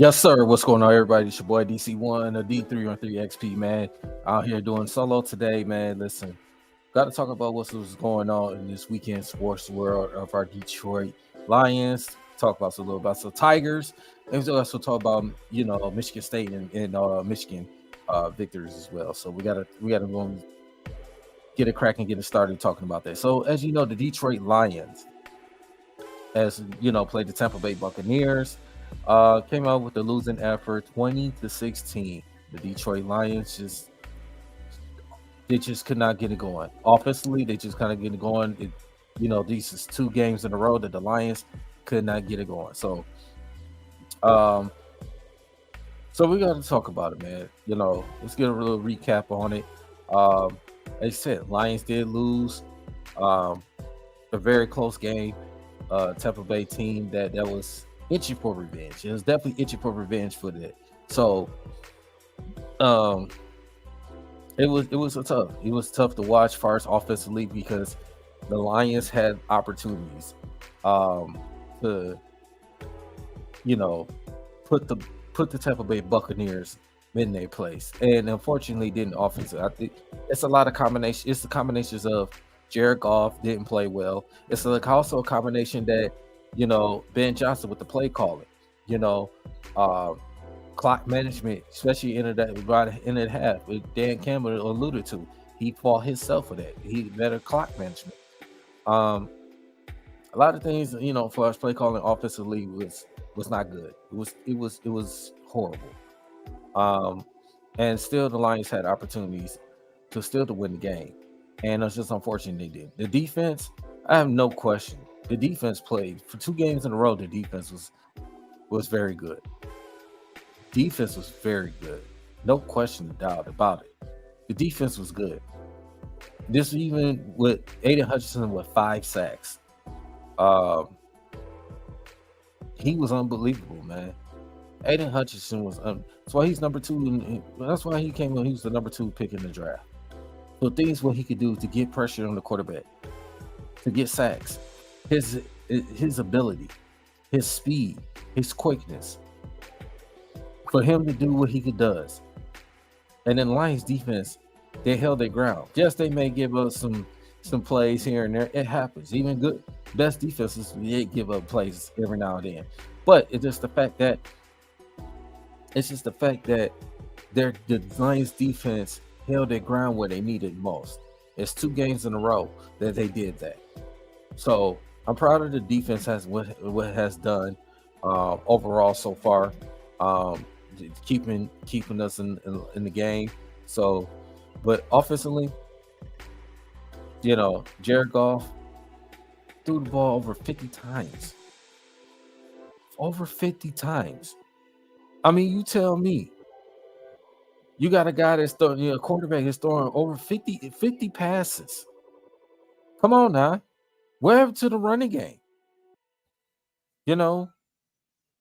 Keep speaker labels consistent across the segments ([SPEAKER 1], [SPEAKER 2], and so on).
[SPEAKER 1] Yes, sir. What's going on, everybody? It's your boy DC1, a D313XP, man. Out here doing solo today, man. Listen, got to talk about what's going on in this weekend sports world of our Detroit Lions. Talk about a little about some Tigers, and we also talk about Michigan State and Michigan victories as well. So we gotta go and get it cracking, get it started talking about that. So as you know, the Detroit Lions, as you know, played the Tampa Bay Buccaneers. Came out with a losing effort, 20-16. The Detroit Lions just could not get it going. Offensively, they just kind of get it going. These is 2 games in a row that the Lions could not get it going. Um, so we got to talk about it, man. Let's get a little recap on it. Like I said, Lions did lose a very close game. Tampa Bay team that was itching for revenge. It was definitely itching for revenge for that. So, it was tough to watch first offensively because the Lions had opportunities to put the Tampa Bay Buccaneers in their place, and unfortunately didn't offensively. I think it's a lot of combination. It's the combinations of Jared Goff didn't play well. It's like also a combination that Ben Johnson with the play calling, uh, clock management, especially in the half. Dan Campbell alluded to, he fought himself for that. He better clock management. A lot of things, for us play calling offensively was not good. It was horrible. And still the Lions had opportunities to win the game. And it's just unfortunate they did. The defense, I have no question. The defense played for 2 games in a row. The defense was very good. Defense was very good. No question of doubt about it. The defense was good. This even with Aiden Hutchinson with 5 sacks. He was unbelievable, man. Aiden Hutchinson was that's why he's number 2, and that's why he came in. He was the number 2 pick in the draft. So things what he could do to get pressure on the quarterback, to get sacks, his ability, his speed, his quickness, for him to do what he does. And then Lions defense, they held their ground. Yes, they may give up some plays here and there. It happens. Even good best defenses, they give up plays every now and then. But it's just the fact that the Lions defense held their ground where they needed most. It's 2 games in a row that they did that. So I'm proud of the defense what it has done overall so far, keeping us in the game. So, but offensively, Jared Goff threw the ball over 50 times. Over 50 times. I mean, you tell me. You got a guy that's throwing, a quarterback is throwing over 50 passes. Come on now. Where to the running game?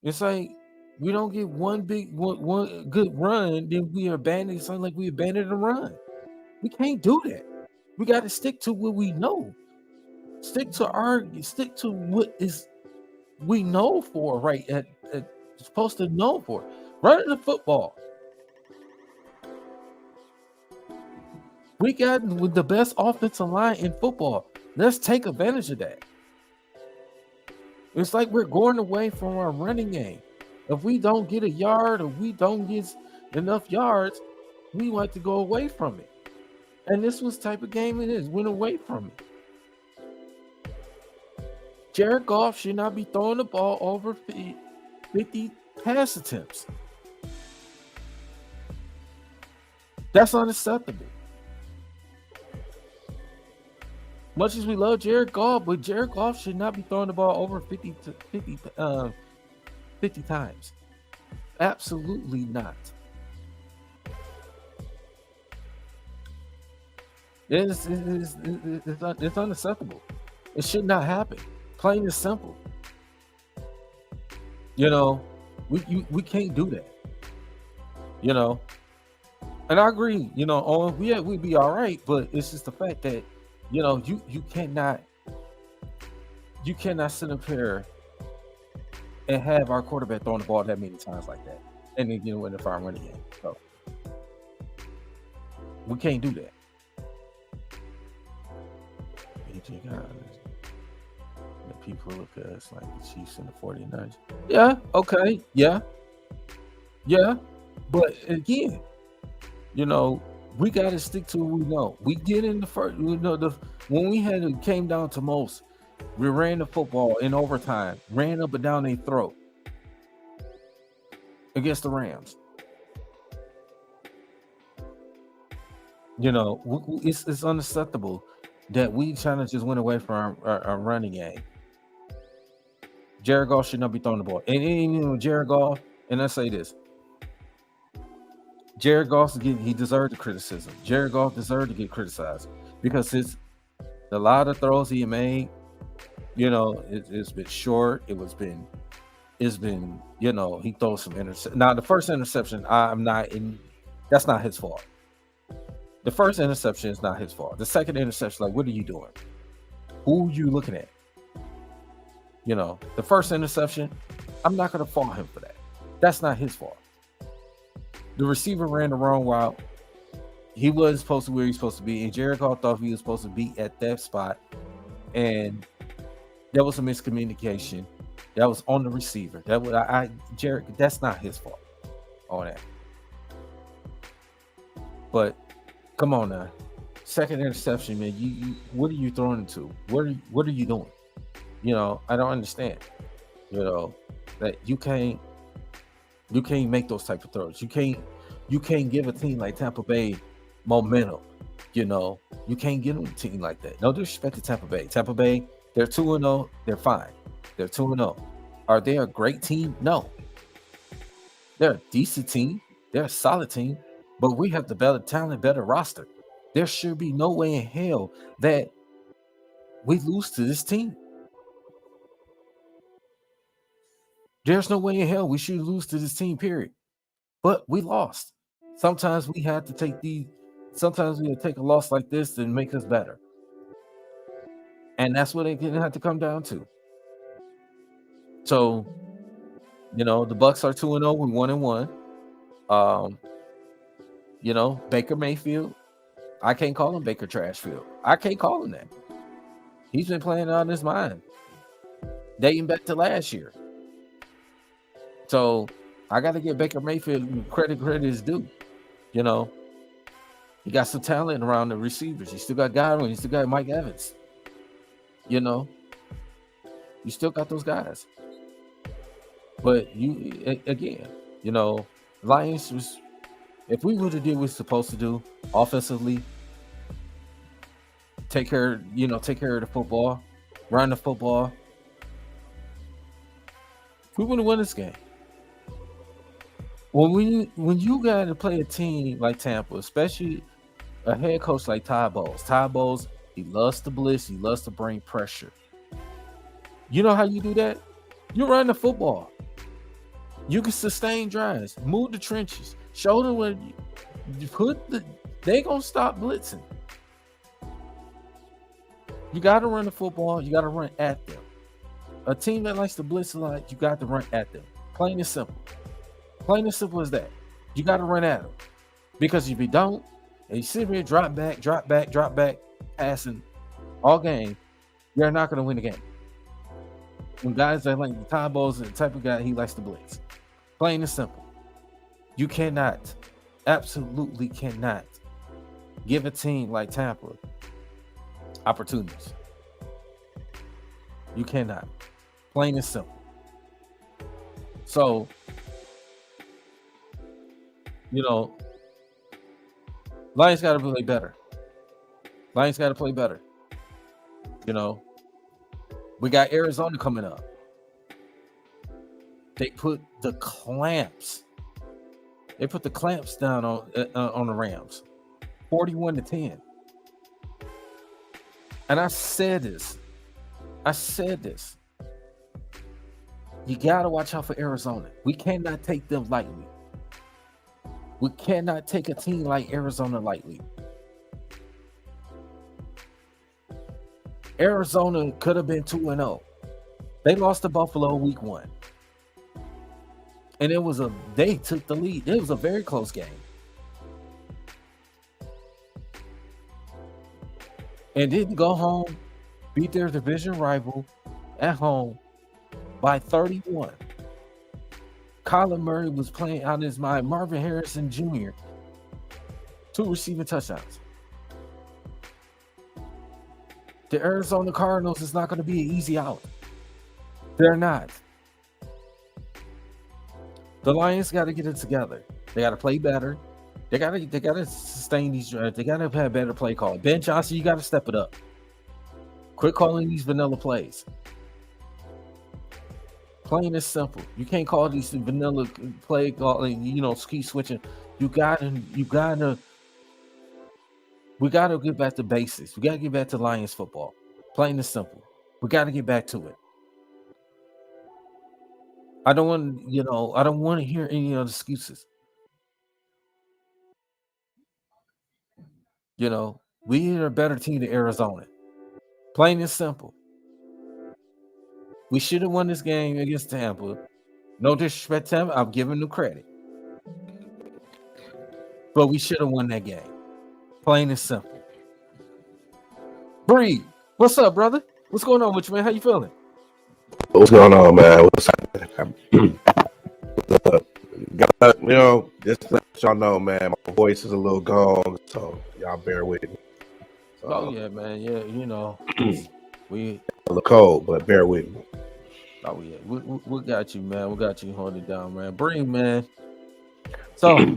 [SPEAKER 1] It's like we don't get one good run, then we abandon it. Something like we abandoned the run. We can't do that. We got to stick to what we know. Stick to what is we know for, right? Supposed to know for. Running the football. We got with the best offensive line in football. Let's take advantage of that. It's like we're going away from our running game. If we don't get a yard or we don't get enough yards, we want to go away from it. And this was the type of game it is. Went away from it. Jared Goff should not be throwing the ball over 50 pass attempts. That's unacceptable. Much as we love Jared Goff, but Jared Goff should not be throwing the ball over 50 times. Absolutely not. It's unacceptable. It should not happen. Plain and simple. We can't do that. And I agree. We'd be all right, but it's just the fact that you cannot sit up here and have our quarterback throwing the ball that many times like that, and then win the farm running game. So we can't do that. AJ guys, the people look at us like the Chiefs and the 49ers. Yeah, okay, yeah, but again, we got to stick to what we know. We did in the first, when we had it came down to most, we ran the football in overtime, ran up and down their throat against the Rams. It's unacceptable that we trying to just went away from our running game. Jared Goff should not be throwing the ball. And Jared Goff, and I say this, Jared Goff, he deserved the criticism. Jared Goff deserved to get criticized because a lot of throws he made, it's been short. It's been, he throws some interception. Now, the first interception, that's not his fault. The first interception is not his fault. The second interception, like, what are you doing? Who are you looking at? The first interception, I'm not going to fault him for that. That's not his fault. The receiver ran the wrong route. He wasn't supposed to be where he's supposed to be, and Jared Goff thought he was supposed to be at that spot, and there was a miscommunication. That was on the receiver. Jared, that's not his fault on that. But come on now, second interception, man. You what are you throwing into? What are you doing? I don't understand. That you can't make those type of throws. You can't give a team like Tampa Bay momentum. You can't give them a team like that. No disrespect to Tampa Bay. Tampa Bay, they're 2-0. They're fine. They're 2-0. Are they a great team? No. They're a decent team. They're a solid team. But we have the better talent, better roster. There should be no way in hell that we lose to this team. There's no way in hell we should lose to this team, period. But we lost. Sometimes we have to take a loss like this to make us better. And that's what it have to come down to. So, the Bucks are 2-0. We 1-1. Baker Mayfield, I can't call him Baker Trashfield. I can't call him that. He's been playing out of his mind, dating back to last year. So I got to give Baker Mayfield credit is due. He got some talent around the receivers. He still got Godwin. He still got Mike Evans. You still got those guys. But Lions was, if we would have did what we're supposed to do offensively, take care of the football, run the football, we would have won this game. When you got to play a team like Tampa, especially a head coach like Todd Bowles, he loves to blitz, he loves to bring pressure. You know how you do that? You run the football. You can sustain drives, move the trenches, show them where they gonna stop blitzing. You got to run the football. You got to run at them. A team that likes to blitz a lot, you got to run at them. Plain and simple. Plain and simple as that. You got to run at them. Because if you don't, and you sit here, drop back, passing all game, you're not going to win the game. When guys that like the Todd Bowles is the type of guy, he likes to blitz. Plain and simple. You cannot, absolutely cannot, give a team like Tampa opportunities. You cannot. Plain and simple. So, Lions got to play better. Lions got to play better. We got Arizona coming up. They put the clamps. They put the clamps down on the Rams, 41-10. And I said this. You got to watch out for Arizona. We cannot take them lightly. We cannot take a team like Arizona lightly. Arizona could have been 2-0. They lost to Buffalo week 1. and they took the lead. It was a very close game, and didn't go home, beat their division rival at home by 31. Kyler Murray was playing out of his mind. Marvin Harrison Jr. 2 receiving touchdowns. The Arizona Cardinals is not going to be an easy out. They're not. The Lions got to get it together. They got to play better. They got to sustain these drives. They got to have better play call. Ben Johnson, you got to step it up. Quit calling these vanilla plays. Plain and simple. You can't call these vanilla play calling, keep switching. We gotta get back to basics. We gotta get back to Lions football. Plain and simple. We gotta get back to it. I don't want to hear any other excuses. We are a better team than Arizona. Plain and simple. We should have won this game against Tampa. No disrespect to Tampa, I'm giving them credit. But we should have won that game. Plain and simple. Bree, what's up, brother? What's going on with you, man? How you feeling?
[SPEAKER 2] What's going on, man? What's happening? Just to let y'all know, man, my voice is a little gone, so y'all bear with me.
[SPEAKER 1] Oh yeah, man. Yeah, we
[SPEAKER 2] a little cold, but bear with me.
[SPEAKER 1] Oh yeah, we got you, man. We got you holding it down, man. Bree, man. So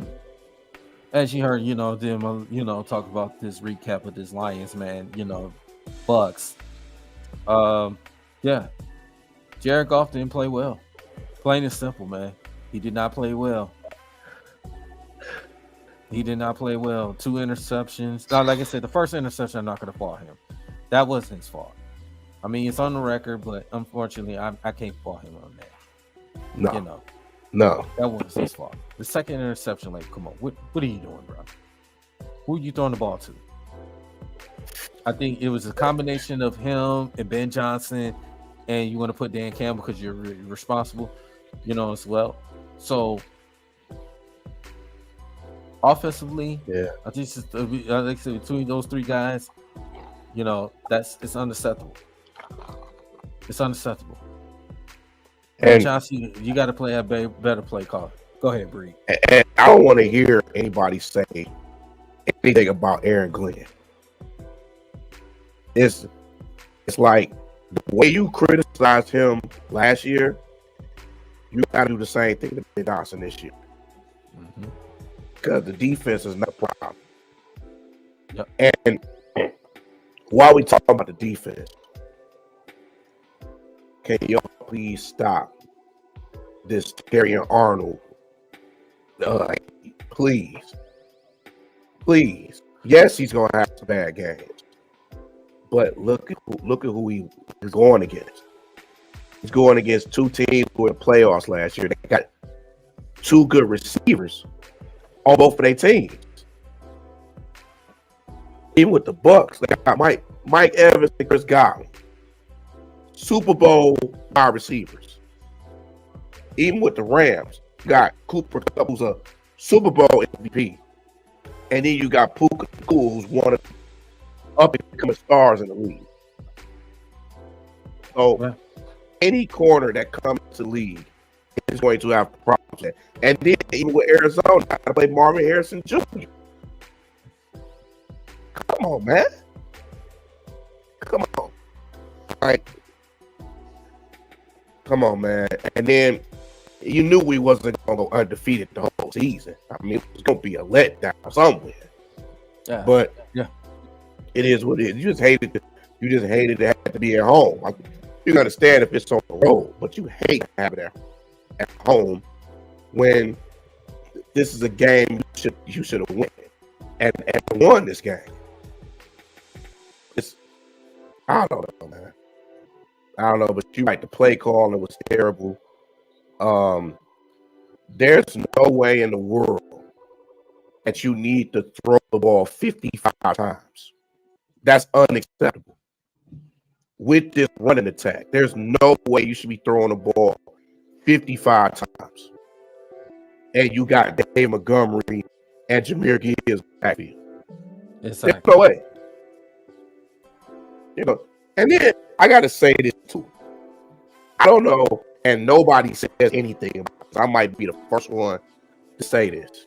[SPEAKER 1] as you heard, them, talk about this recap of this Lions, man. Bucks. Yeah. Jared Goff didn't play well. Plain and simple, man. He did not play well. He did not play well. 2 interceptions. Now, like I said, the first interception, I'm not going to fault him. That wasn't his fault. I mean, it's on the record, but unfortunately, I can't fault him on that.
[SPEAKER 2] No.
[SPEAKER 1] That wasn't his fault. The second interception, like, come on, what are you doing, bro? Who are you throwing the ball to? I think it was a combination of him and Ben Johnson, and you want to put Dan Campbell because you're responsible, as well. So offensively,
[SPEAKER 2] yeah,
[SPEAKER 1] I think like I said, between those 3 guys, it's unacceptable. It's unacceptable. And Johnson, you got to play a better play call. Go ahead, Bree.
[SPEAKER 2] And I don't want to hear anybody say anything about Aaron Glenn. It's like the way you criticized him last year, you got to do the same thing to Ben Johnson this year. Because the defense is not a problem.
[SPEAKER 1] Yep.
[SPEAKER 2] And while we talk about the defense, can y'all please stop this Terrion Arnold? Please. Yes, he's gonna have some bad games, but look at who he is going against. He's going against 2 teams who were in the playoffs last year. They got 2 good receivers on both of their teams. Even with the Bucks, they got Mike Evans and Chris Godwin, Super Bowl wide receivers. Even with the Rams, you got Cooper Kupp, who's a Super Bowl MVP, and then you got Puka Nacua, who's one of up and becoming stars in the league. So any corner that comes to the league is going to have problems. And then even with Arizona, I play Marvin Harrison Jr. Come on, man. Come on. All right. Come on, man. And then you knew we wasn't going to go undefeated the whole season. I mean, it was going to be a letdown somewhere.
[SPEAKER 1] Yeah.
[SPEAKER 2] But it is what it is. You just hated to have to be at home. You can understand if it's on the road, but you hate to have it at home when this is a game you should have won and won this game. I don't know, man. I don't know, but you're right. The play calling was terrible. There's no way in the world that you need to throw the ball 55 times. That's unacceptable. With this running attack, there's no way you should be throwing the ball 55 times. and you got Dave Montgomery and Jameer Gibbs backfield.
[SPEAKER 1] Exactly.
[SPEAKER 2] There's no way. You know, and then I gotta say this too. I don't know, and nobody says anything about this. I might be the first one to say this.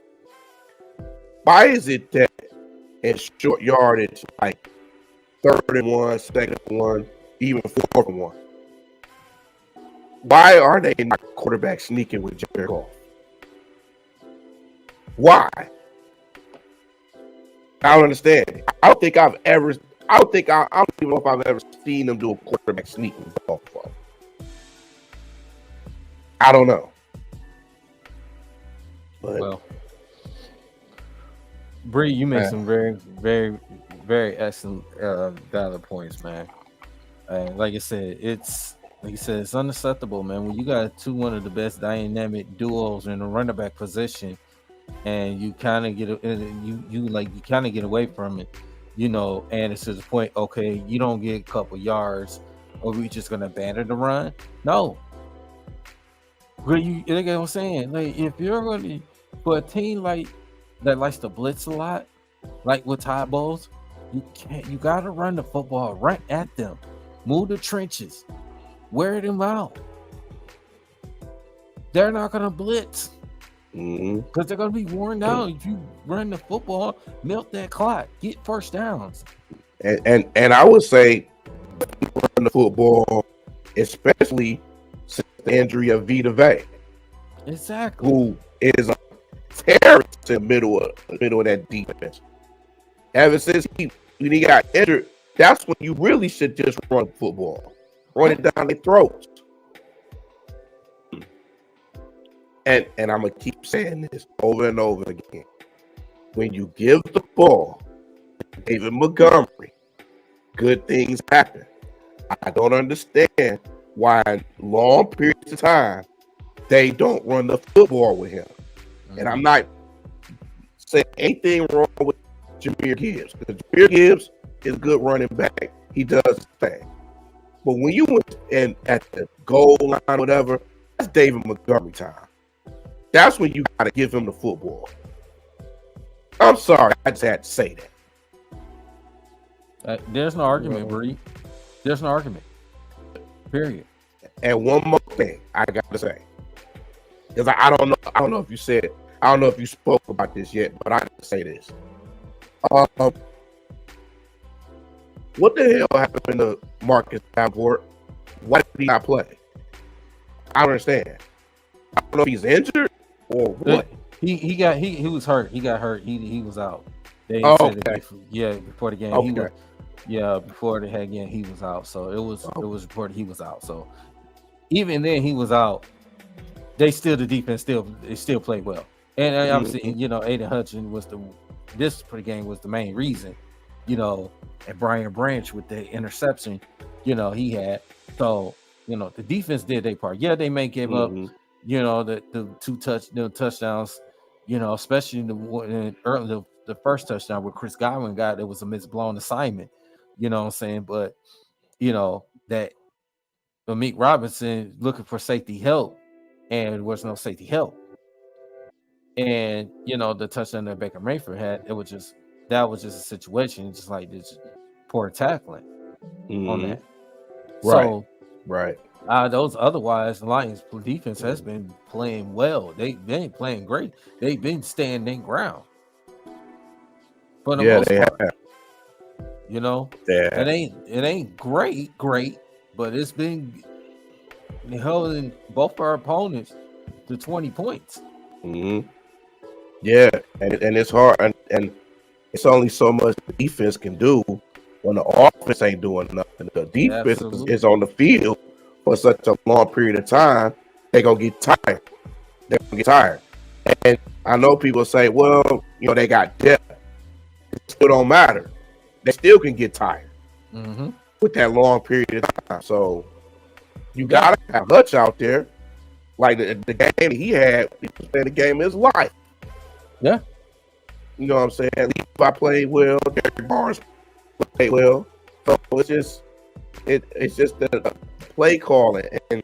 [SPEAKER 2] Why is it that in short yardage, like 3rd and 1, 2nd and 1, even 4th and 1? Why are they not quarterback sneaking with Jared Goff? Why? I don't understand. I don't think I've ever. I don't even know if I've ever seen them do a quarterback sneak with Goff. I don't know. But
[SPEAKER 1] Well, Bree, you made some very, very, very excellent valid points, man. Like I said, it's unacceptable, man. When you got one of the best dynamic duos in the running back position, and you kind of get you kind of get away from it, you know, and it's to the point, okay, you don't get a couple yards, or we just gonna abandon the run? No. You know what I'm saying? Like, if you're gonna, for a team like that likes to blitz a lot, like with Todd Bowles, you gotta run the football right at them, move the trenches, wear them out. They're not gonna blitz because they're gonna be worn down. If you run the football, milk that clock, get first downs.
[SPEAKER 2] And I would say run the football, especially since the injury of Vita Vea.
[SPEAKER 1] Exactly.
[SPEAKER 2] Who is a terrorist in the middle of that defense. Ever since when he got injured, that's when you really should just run football. Run it down their throats. And I'm gonna keep saying this over and over again. When you give the ball to David Montgomery, good things happen. I don't understand why in long periods of time they don't run the football with him. And I'm not saying anything wrong with Jameer Gibbs, because Jameer Gibbs is a good running back. He does his thing. But when you went in at the goal line, whatever, that's David Montgomery time. That's when you got to give him the football. I'm sorry, I just had to say
[SPEAKER 1] that. There's no argument, Bree. There's no argument. Period.
[SPEAKER 2] And one more thing I got to say, because I don't know if you said, I don't know if you spoke about this yet, but I got to say this. What the hell happened to Marcus Davenport? Why did he not play? I don't understand. I don't know if he's injured or what.
[SPEAKER 1] He was hurt. He got hurt. He was out. They
[SPEAKER 2] said
[SPEAKER 1] before the game.
[SPEAKER 2] Okay.
[SPEAKER 1] Before the game he was out. So it was reported he was out. So even then he was out. The defense still played well. And obviously, you know, Aiden Hutchinson was this game was the main reason, you know, and Brian Branch with the interception, you know, he had. So, you know, the defense did their part. Yeah, they may give up, you know, the touchdowns, you know, especially the first touchdown where Chris Godwin got, it was a misblown assignment, you know what I'm saying? But, you know, that Meek Robinson looking for safety help, and there was no safety help. And, you know, the touchdown that Baker Mayfield had, that was just a situation, just like this poor tackling on that. So,
[SPEAKER 2] right.
[SPEAKER 1] Those otherwise, the Lions defense has been playing well. They've been playing great. They've been standing ground for the most part. Have. You know, it ain't great, but it's been holding both our opponents to 20 points.
[SPEAKER 2] Yeah, and it's hard, and it's only so much the defense can do when the offense ain't doing nothing. The defense is on the field for such a long period of time, they're gonna get tired. And I know people say, well, you know, they got depth. It still don't matter. They still can get tired with that long period of time. So you gotta have Hutch out there. Like the game he had, he was playing the game of his life.
[SPEAKER 1] Yeah.
[SPEAKER 2] You know what I'm saying? Levi played well, Derek Barnes played well. So it's just the play calling, and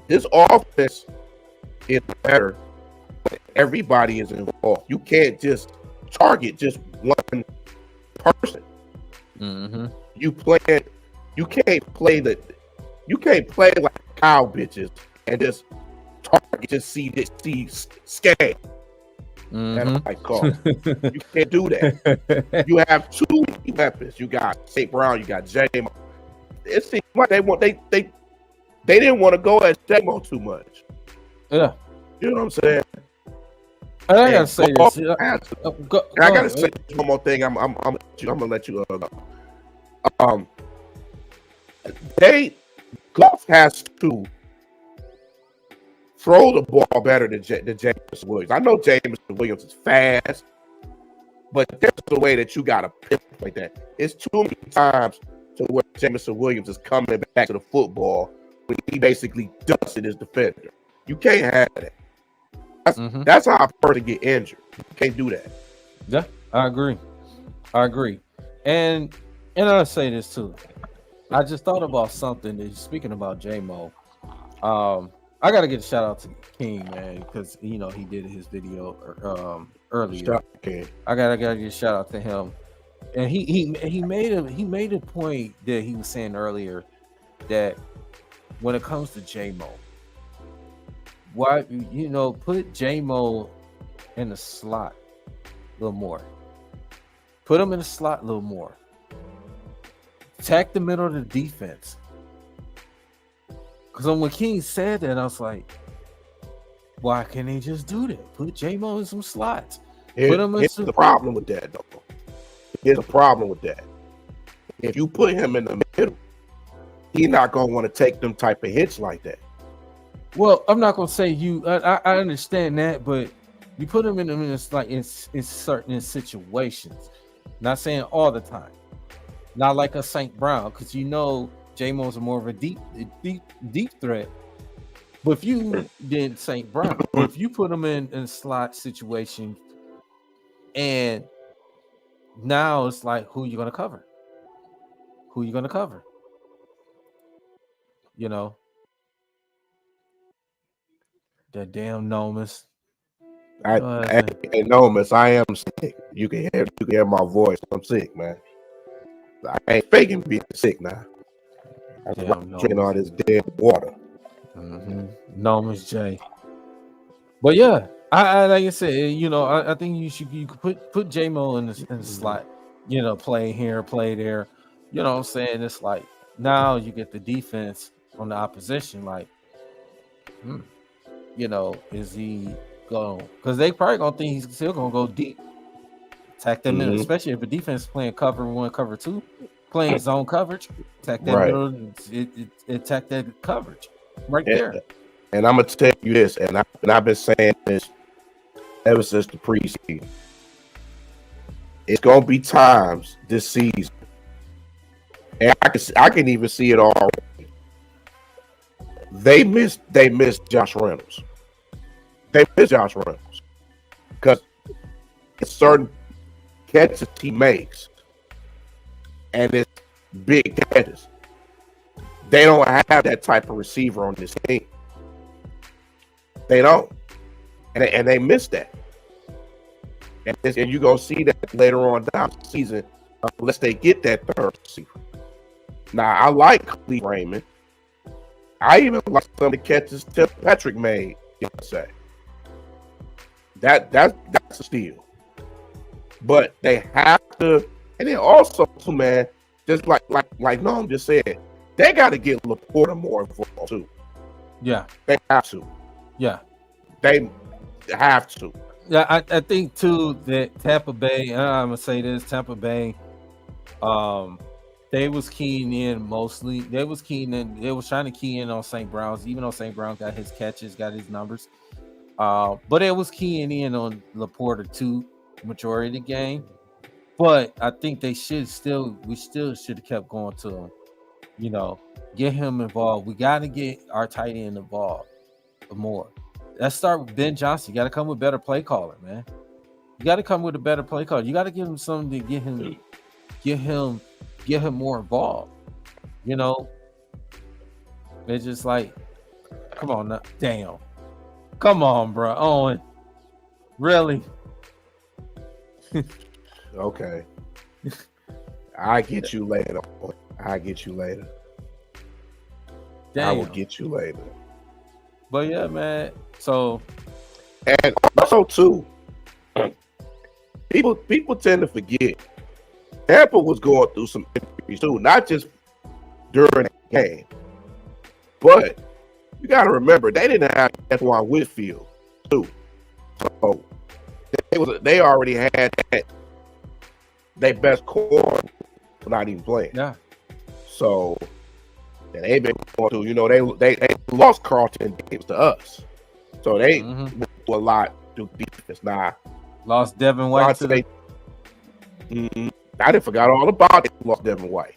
[SPEAKER 2] this offense is better everybody is involved. You can't just target just one person.
[SPEAKER 1] Mm-hmm.
[SPEAKER 2] You can't play like cow bitches and just target, just see scam. And I'm like, Carl, you can't do that. You have too many weapons. You got St. Brown, you got J-Mo. It seems like they didn't want to go at J-Mo too much.
[SPEAKER 1] Yeah.
[SPEAKER 2] You know what I'm saying?
[SPEAKER 1] And I gotta say this.
[SPEAKER 2] I gotta say one more thing. I'm gonna let you go. Goff has to throw the ball better than Jameson Williams. I know Jameson Williams is fast, but there's a way that you gotta pinpoint that. It's too many times to where Jameson Williams is coming back to the football when he basically dusted his defender. You can't have that. That's how a person get injured. You can't do that.
[SPEAKER 1] Yeah, I agree. And I'll say this too. I just thought about something. Speaking about J-Mo, I gotta get a shout out to King, man, because he did his video earlier. I gotta get a shout out to him, and he made a point that he was saying earlier that when it comes to J-Mo, why put J-Mo in the slot a little more, put him in the slot a little more, attack the middle of the defense. Because when King said that, I was like, why can't they just do that? Put J-Mo in some slots.
[SPEAKER 2] Here's the problem with that, though. Here's a problem with that. If you put him in the middle, he's not going to want to take them type of hits like that.
[SPEAKER 1] Well, I'm not going to say you. I understand that, but you put him in certain situations. Not saying all the time. Not like a St. Brown, because J-Mo's more of a deep threat. But if you did St. Brown, if you put him in a slot situation, and now it's like, who you gonna cover? Who you gonna cover? That damn Nomus.
[SPEAKER 2] Nomus, I am sick. You can hear my voice. I'm sick, man. I ain't faking being sick now. I'm drinking all this dead water.
[SPEAKER 1] Nomus J. But yeah, I like I said, I think you could put J-Mo in the slot. Play here, play there. You know what I'm saying? It's like now you get the defense on the opposition. Like, is he going? Because they probably gonna think he's still gonna go deep, attack that middle, especially if the defense is playing cover 1, cover 2, playing zone coverage, attack that middle, attack that coverage right there.
[SPEAKER 2] And I'm gonna tell you this, and I've been saying this ever since the preseason. It's gonna be times this season, and I can even see it already. They missed Josh Reynolds. They missed Josh Reynolds because certain catches he makes, and it's big catches. They don't have that type of receiver on this team. They don't, and they missed that. And you're gonna see that later on down the season, unless they get that third receiver. Now, I like Khalil Raymond. I even like some of the catches Tim Patrick made yesterday. That's a steal. But they have to, and then also too, man, just like Noam just said, they got to get Laporta more involved too.
[SPEAKER 1] Yeah,
[SPEAKER 2] they have to.
[SPEAKER 1] Yeah,
[SPEAKER 2] they have to.
[SPEAKER 1] Yeah, I think too that Tampa Bay. I'm gonna say this: Tampa Bay. They was keying in mostly. They was trying to key in on St. Brown's, even though St. Brown got his catches, got his numbers. But it was keying in on Laporta too, majority of the game. But I think we still should have kept going to him. Get him involved. We got to get our tight end involved more. Let's start with Ben Johnson. You got to come with better play caller, man. You got to come with a better play caller. You got to give him something to get him more involved. It's just like, come on now, damn, come on, bro, Owen. Really?
[SPEAKER 2] Okay. I get you later. I get you later.
[SPEAKER 1] Damn.
[SPEAKER 2] I will get you later.
[SPEAKER 1] But yeah, man. So,
[SPEAKER 2] and also too, people tend to forget Tampa was going through some injuries too, not just during the game, but you got to remember they didn't have Antoine Whitfield too, so they already had their best core not even playing.
[SPEAKER 1] Yeah.
[SPEAKER 2] So and they've been going through, they lost Carlton Davis to us. So they went through a lot through defense. Now
[SPEAKER 1] lost Devin White to the...
[SPEAKER 2] I didn't forgot all about it. Lost Devin White.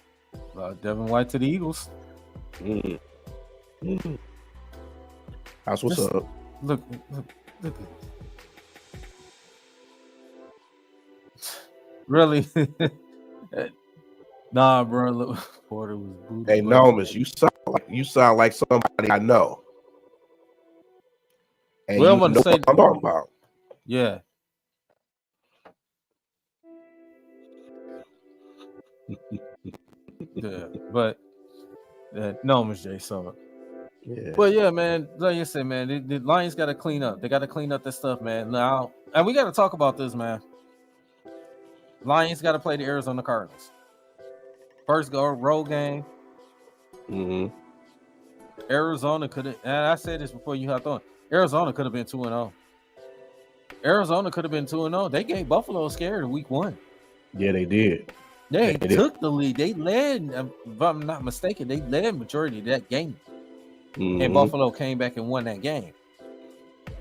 [SPEAKER 1] Devin White to the Eagles.
[SPEAKER 2] That's what's up.
[SPEAKER 1] Look. Really? Nah, bro. Look, Porter was booted.
[SPEAKER 2] Hey, Nomus, you sound like somebody I know. And
[SPEAKER 1] well,
[SPEAKER 2] you know what I'm talking about.
[SPEAKER 1] Yeah. Yeah, but Nomus, Jay. So, yeah. But yeah, man. Like you said, man, the Lions got to clean up. They got to clean up this stuff, man. Now, and we got to talk about this, man. Lions got to play the Arizona Cardinals. First road game. Arizona could have, and I said this before you hopped on. Arizona could have been 2-0. Arizona could have been 2-0. They gave Buffalo a scare in week 1.
[SPEAKER 2] Yeah, they did.
[SPEAKER 1] They took the lead. They led, if I'm not mistaken, they led majority of that game. And Buffalo came back and won that game.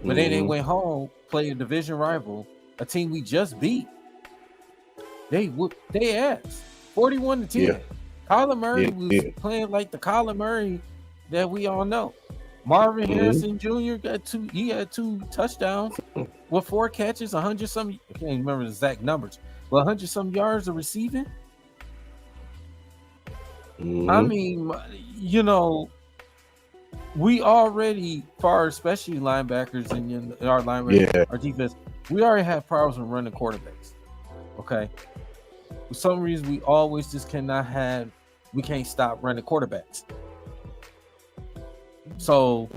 [SPEAKER 1] But then they went home, played a division rival, a team we just beat. They whooped their ass. 41-10.
[SPEAKER 2] Yeah.
[SPEAKER 1] Kyler Murray was playing like the Kyler Murray that we all know. Marvin Harrison Jr. He had 2 touchdowns with 4 catches, 100 some. I can't remember the exact numbers, but 100 some yards of receiving. I mean, we already, especially linebackers and our linebackers, our defense, we already have problems with running quarterbacks. Okay. For some reason, we always just we can't stop running quarterbacks. So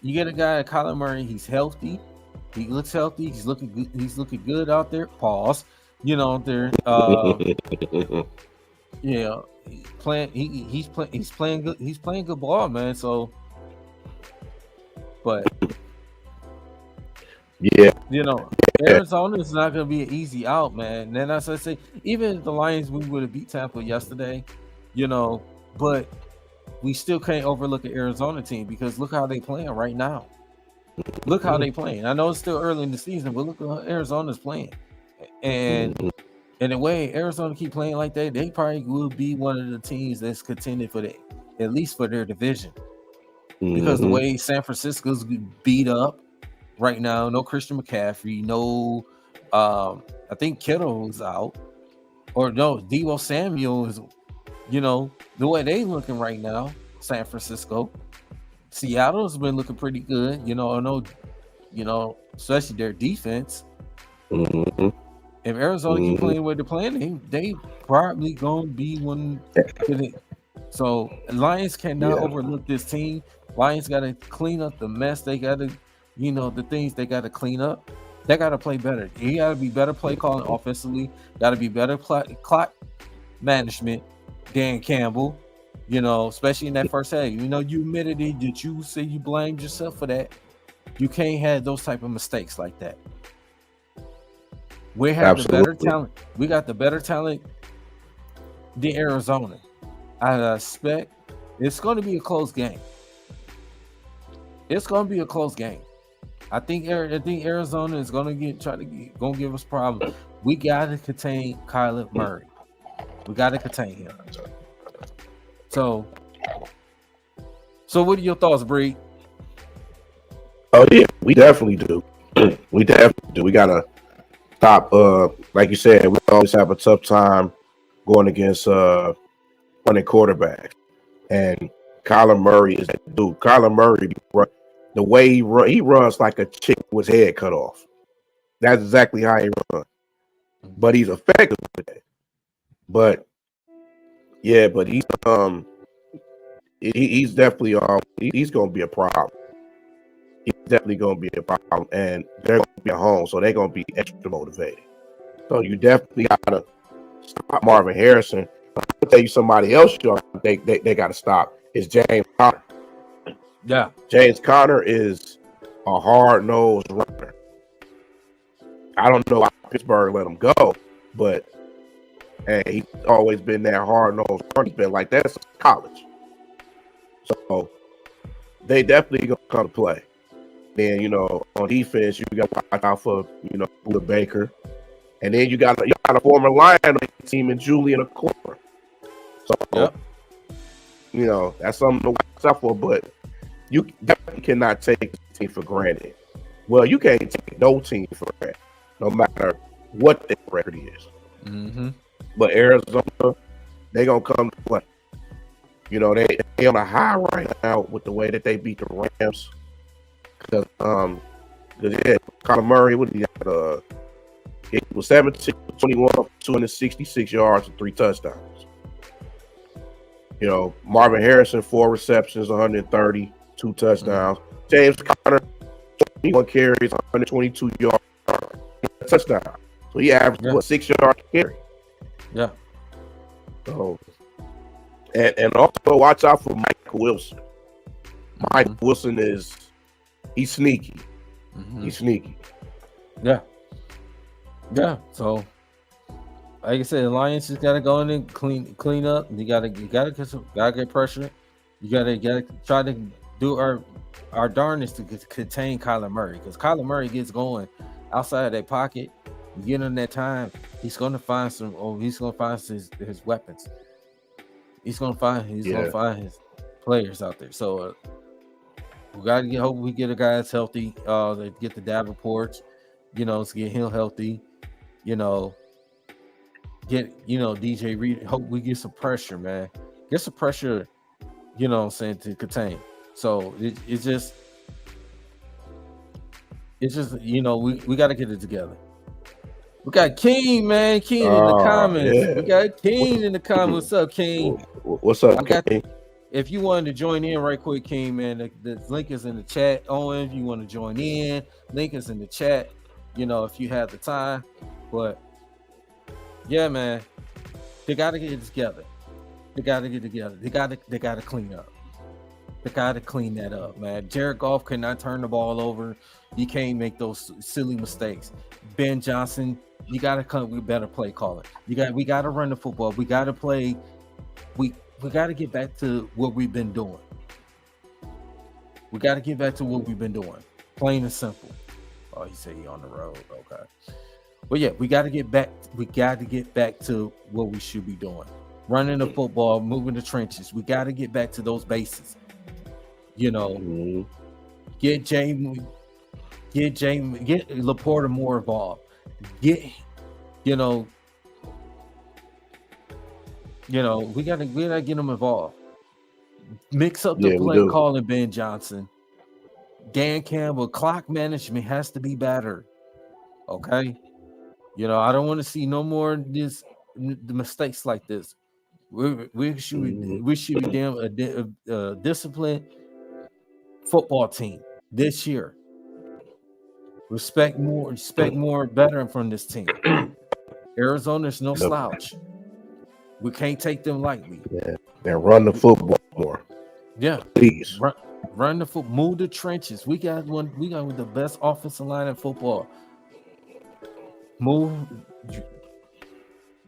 [SPEAKER 1] you get a guy like Kyler Murray, he's healthy, he looks healthy, he's looking good out there. Pause. There yeah, he's playing good ball, man. So but
[SPEAKER 2] yeah,
[SPEAKER 1] Arizona is not going to be an easy out, man. And then as I say, even the Lions, we would have beat Tampa yesterday, but we still can't overlook an Arizona team because look how they playing right now. Look how they playing. I know it's still early in the season, but look how Arizona's playing. And in a way, Arizona keep playing like that, they probably will be one of the teams that's contending for at least for their division. Because the way San Francisco's beat up right now, no Christian McCaffrey, no I think Kittle's out, or no, Deebo Samuel is, the way they looking right now. San Francisco, Seattle's been looking pretty good, I know, especially their defense. If Arizona keep playing where they're playing, they probably gonna be one. So Lions cannot overlook this team. Lions got to clean up the mess. They got to, the things they got to clean up. They got to play better. You got to be better play calling offensively. Got to be better clock management. Dan Campbell, especially in that first half. You admitted it, that you say you blamed yourself for that. You can't have those type of mistakes like that. We have the better talent. We got the better talent than Arizona. I expect it's going to be a close game. It's going to be a close game. I think Arizona is going to give us problems. We got to contain Kyler Murray. We got to contain him. So what are your thoughts, Bree?
[SPEAKER 2] Oh yeah, we definitely do. We definitely do. We gotta stop. Like you said, we always have a tough time going against running quarterbacks, and Kyler Murray is that dude. Kyler Murray the way he runs like a chick with his head cut off. That's exactly how he runs. But he's effective with it. But yeah, but he's definitely he's gonna be a problem. He's definitely gonna be a problem, and they're gonna be at home, so they're gonna be extra motivated. So you definitely gotta stop Marvin Harrison. I'll tell you somebody else they gotta stop is James Conner.
[SPEAKER 1] Yeah.
[SPEAKER 2] James Conner is a hard-nosed runner. I don't know why Pittsburgh let him go, but hey, he's always been that hard-nosed runner. He's been like that since college. So they definitely gonna come to play. Then, you know, on defense, you got to watch out for, you know, Buda Baker. And then you got a former Lion on the team in Julian Okoye. So, you know, that's something to watch out for, but you definitely cannot take the team for granted. Well, you can't take no team for granted, no matter what their record is.
[SPEAKER 1] Mm-hmm.
[SPEAKER 2] But Arizona, they going to come to play. You know, they on a high right now with the way that they beat the Rams. Because Kyler Murray, what did he have? It was 17-21, 266 yards and 3 touchdowns. You know, Marvin Harrison, 4 receptions, 130, 2 touchdowns. James Conner, 21 carries, 122 yards, touchdown. So he averaged 6 yards a carry.
[SPEAKER 1] Yeah.
[SPEAKER 2] So, and also watch out for Michael Wilson. Michael Wilson he's sneaky. He's sneaky.
[SPEAKER 1] Yeah. Yeah. So, like I said, the Lions just gotta go in and clean up. You gotta get pressure. You gotta try to do our darndest to contain Kyler Murray, because Kyler Murray gets going outside of that pocket. You get him that time, he's gonna find his weapons. He's gonna find his players out there. So we gotta hope we get a guy that's healthy. They get the Davenports, you know, to get him healthy. You know, DJ Reed. Hope we get some pressure, man. Get some pressure. You know what I'm saying, to contain. So it's just you know, we got to get it together. We got King, man. King in the comments. Yeah. We got King in the comments. What's up, King?
[SPEAKER 2] What's up, King?
[SPEAKER 1] If you wanted to join in right quick, King, man, the link is in the chat. Owen, if you want to join in, link is in the chat. You know, if you have the time. But yeah, man, they got to get it together. They got to get together. They got to clean up. They got to clean that up, man. Jared Goff cannot turn the ball over. You can't make those silly mistakes. Ben Johnson, you got to come with better play calling. We got to run the football. We got to play. We got to get back to what we've been doing. We got to get back to what we've been doing. Plain and simple. Oh, he said he on the road. Okay. But yeah, we got to get back. We got to get back to what we should be doing. Running the football, moving the trenches. We got to get back to those bases. You know, get Laporta more involved. We gotta get them involved. Mix up the play calling, Ben Johnson. Dan Campbell, clock management has to be better. Okay. You know, I don't want to see no more the mistakes like this. We should be damn a disciplined football team this year. Respect more veteran from this team. Arizona's no slouch. We can't take them lightly.
[SPEAKER 2] Yeah, they run the football more.
[SPEAKER 1] Yeah,
[SPEAKER 2] please
[SPEAKER 1] run the football. Move the trenches. We got one of the best offensive line in football. Move.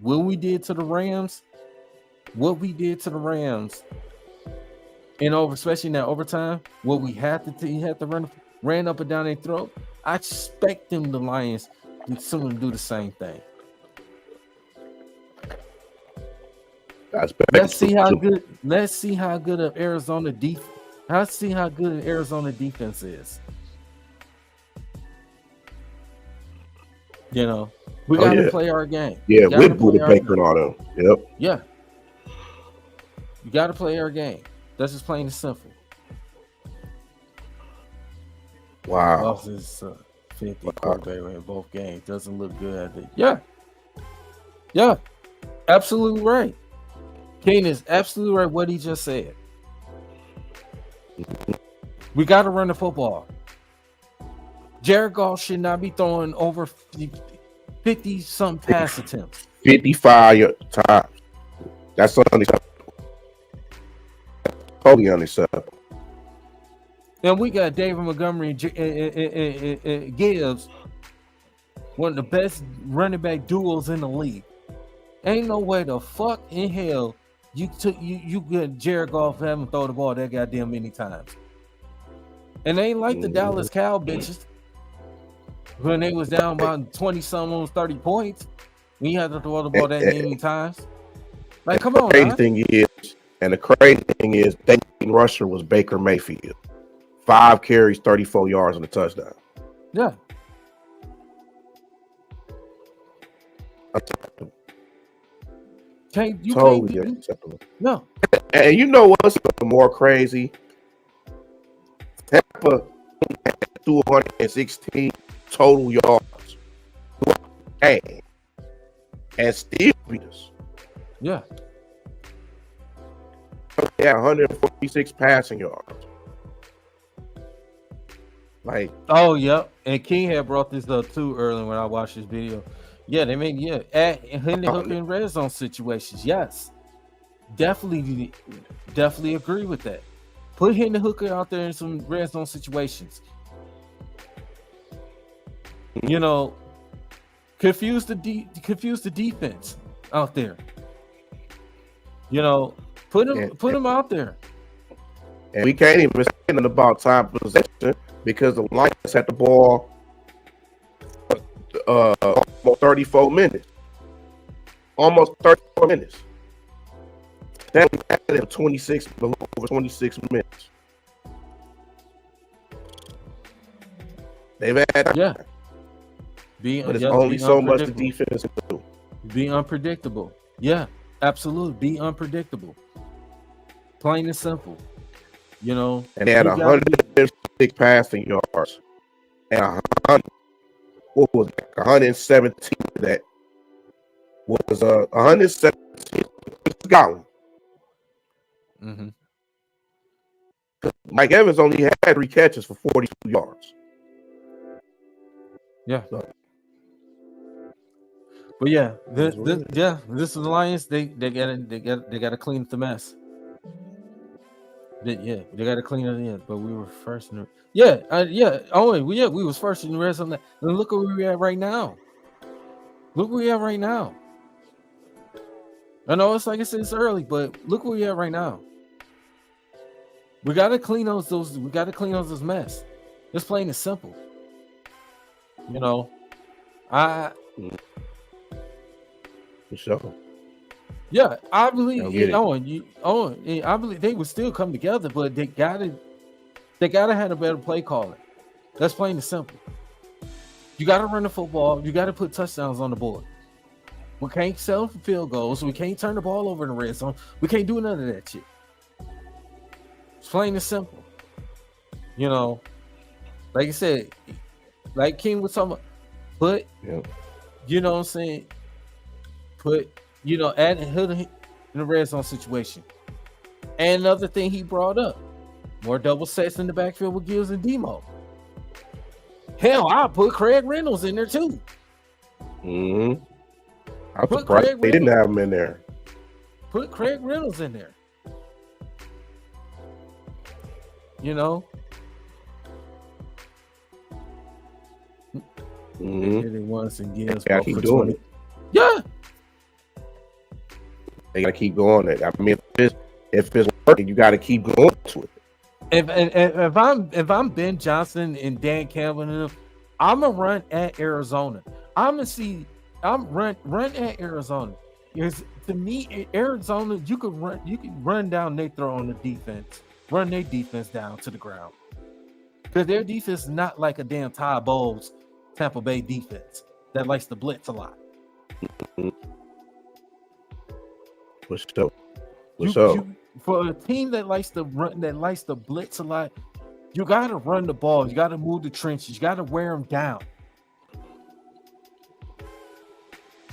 [SPEAKER 1] What we did to the Rams, and especially in that overtime, what we had to ran up and down their throat. I expect the Lions to do the same thing. Let's see how good of Arizona defense. Let's see how good Arizona defense is. You know, we got to play our game.
[SPEAKER 2] Yeah, with Buda Baker and all them. Yep.
[SPEAKER 1] Yeah. You got to play our game. That's just plain and simple.
[SPEAKER 2] Wow.
[SPEAKER 1] Lost his 50 quarterback in both games. Doesn't look good. Yeah, absolutely right. Kane is absolutely right what he just said. We got to run the football. Jared Goff should not be throwing over 50-some pass attempts.
[SPEAKER 2] 55 times. That's unacceptable. Totally unacceptable.
[SPEAKER 1] And we got David Montgomery and Gibbs, one of the best running back duos in the league. Ain't no way the fuck in hell you get Jared Goff having throw the ball that goddamn many times. And they ain't like the Dallas Cow bitches when they was down by 20-some, almost 30 points. We had to throw the ball that many times. Like, come on,
[SPEAKER 2] the crazy thing is, their rusher was Baker Mayfield. 5 carries, 34 yards, and a touchdown.
[SPEAKER 1] Yeah.
[SPEAKER 2] Acceptable.
[SPEAKER 1] You
[SPEAKER 2] totally
[SPEAKER 1] can't,
[SPEAKER 2] acceptable.
[SPEAKER 1] No.
[SPEAKER 2] And you know what's more crazy? Tampa had 216 total yards. And still beat us.
[SPEAKER 1] Yeah.
[SPEAKER 2] They had 146 passing yards. Like,
[SPEAKER 1] oh yeah, and King had brought this up too early when I watched this video. Yeah, they made hitting the hook in red zone situations. Yes, definitely agree with that. Put hitting the hooker out there in some red zone situations. You know, confuse the defense out there. You know, put them out there.
[SPEAKER 2] And we can't even say anything about time possession because the Lions had the ball almost 34 minutes. Almost 34 minutes. Then we had it over 26 minutes. They've had time.
[SPEAKER 1] Yeah.
[SPEAKER 2] But it's only so much the defense can do.
[SPEAKER 1] Be unpredictable. Yeah, absolutely. Be unpredictable. Plain and simple. You know,
[SPEAKER 2] and they had 106 passing yards and 117 that was 117 Scotland.
[SPEAKER 1] Mm-hmm.
[SPEAKER 2] Mike Evans only had 3 catches for 42 yards.
[SPEAKER 1] Yeah. So. But yeah, this is the Lions. They gotta clean up the mess. They gotta clean it in. But we were first in the we was first in the rest of that. And look where we at right now. Look where we at right now. I know it's like I said, it's early, but look where we at right now. We gotta clean those mess. It's plain and simple. You know,
[SPEAKER 2] For sure.
[SPEAKER 1] Yeah, I believe I believe they would still come together, but they gotta have a better play calling. That's plain and simple. You gotta run the football, you gotta put touchdowns on the board. We can't settle for field goals, we can't turn the ball over in the red zone, we can't do none of that shit. It's plain and simple. You know, like I said, like King was talking about, you know what I'm saying? Add in the red zone situation. And another thing he brought up, more double sets in the backfield with Gibbs and Demo. Hell, I'll put Craig Reynolds in there too.
[SPEAKER 2] Mm-hmm. I'm surprised they didn't have him in there.
[SPEAKER 1] Put Craig Reynolds in there. You know?
[SPEAKER 2] Mm-hmm.
[SPEAKER 1] Hit it once and Gibbs
[SPEAKER 2] for 20.
[SPEAKER 1] Yeah.
[SPEAKER 2] They gotta keep going. I mean, if it's working, you gotta keep going to it.
[SPEAKER 1] If I'm Ben Johnson and Dan Campbell, I'm gonna run at Arizona. I'm run at Arizona. Because to me, Arizona, you could run down their throw on the defense, run their defense down to the ground. Because their defense is not like a damn Ty Bowles Tampa Bay defense that likes to blitz a lot.
[SPEAKER 2] For a team
[SPEAKER 1] that likes to run, that likes to blitz a lot, You got to run the ball. You got to move the trenches. You got to wear them down.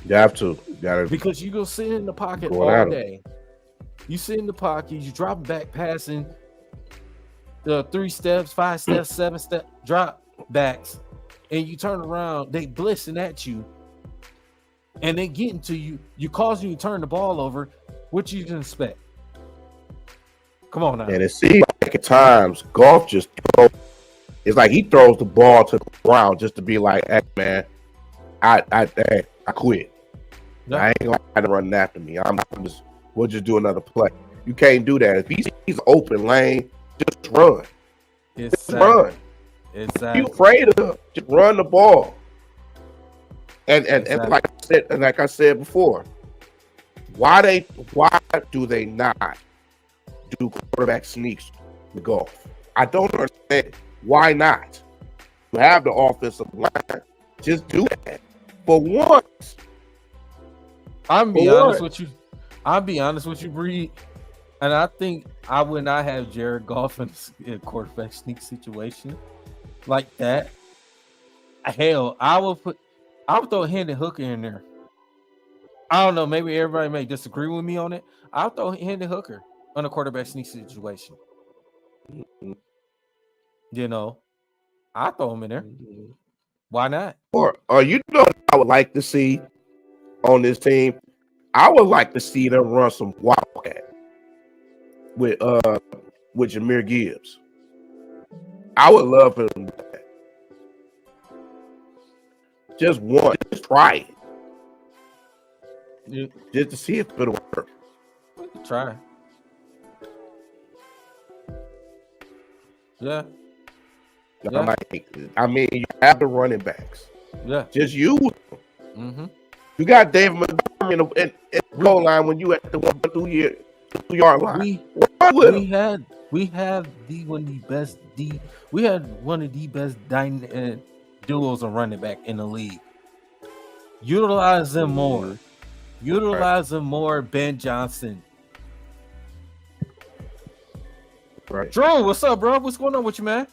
[SPEAKER 2] You have to. You gotta,
[SPEAKER 1] because you go sit in the pocket
[SPEAKER 2] Going
[SPEAKER 1] all
[SPEAKER 2] at 'em.
[SPEAKER 1] day. You sit in the pocket. You drop back passing the 3 steps, 5 steps, 7 step drop backs, and you turn around. They blitzing at you, and they getting to you. You cause you to turn the ball over. What you can expect? Come on now.
[SPEAKER 2] And it seems like at times Golf just throws. It's like he throws the ball to the ground just to be like, "Hey man, I quit.
[SPEAKER 1] Yeah.
[SPEAKER 2] I ain't gonna run after me. We'll just do another play." You can't do that. If he's open lane, just run. Just run.
[SPEAKER 1] Exactly.
[SPEAKER 2] You afraid of? Just run the ball. And like I said before, why do they not do quarterback sneaks with Golf? I don't understand. Why not? You have the offensive line. Just do that for once.
[SPEAKER 1] I'm be honest with you. I'll be honest with you, Breed. And I think I would not have Jared Goff in a quarterback sneak situation like that. Hell, I would throw Hendon Hooker in there. I don't know. Maybe everybody may disagree with me on it. I'll throw Hendon Hooker on a quarterback sneak situation. You know, I'll throw him in there. Why not?
[SPEAKER 2] Or you know what I would like to see on this team? I would like to see them run some wildcat with Jahmyr Gibbs. I would love him to do that. Just try it. Just to see if it'll work.
[SPEAKER 1] Try. Yeah.
[SPEAKER 2] I mean, you have the running backs.
[SPEAKER 1] Yeah.
[SPEAKER 2] Just use them.
[SPEAKER 1] Mm-hmm.
[SPEAKER 2] You got David Montgomery in the goal line when you at the 2-yard line.
[SPEAKER 1] We had one of the best duos of running back in the league. Utilize them more. Utilize them more. Ben Johnson.
[SPEAKER 2] Right.
[SPEAKER 1] Drew, what's up, bro? What's going on with you, man?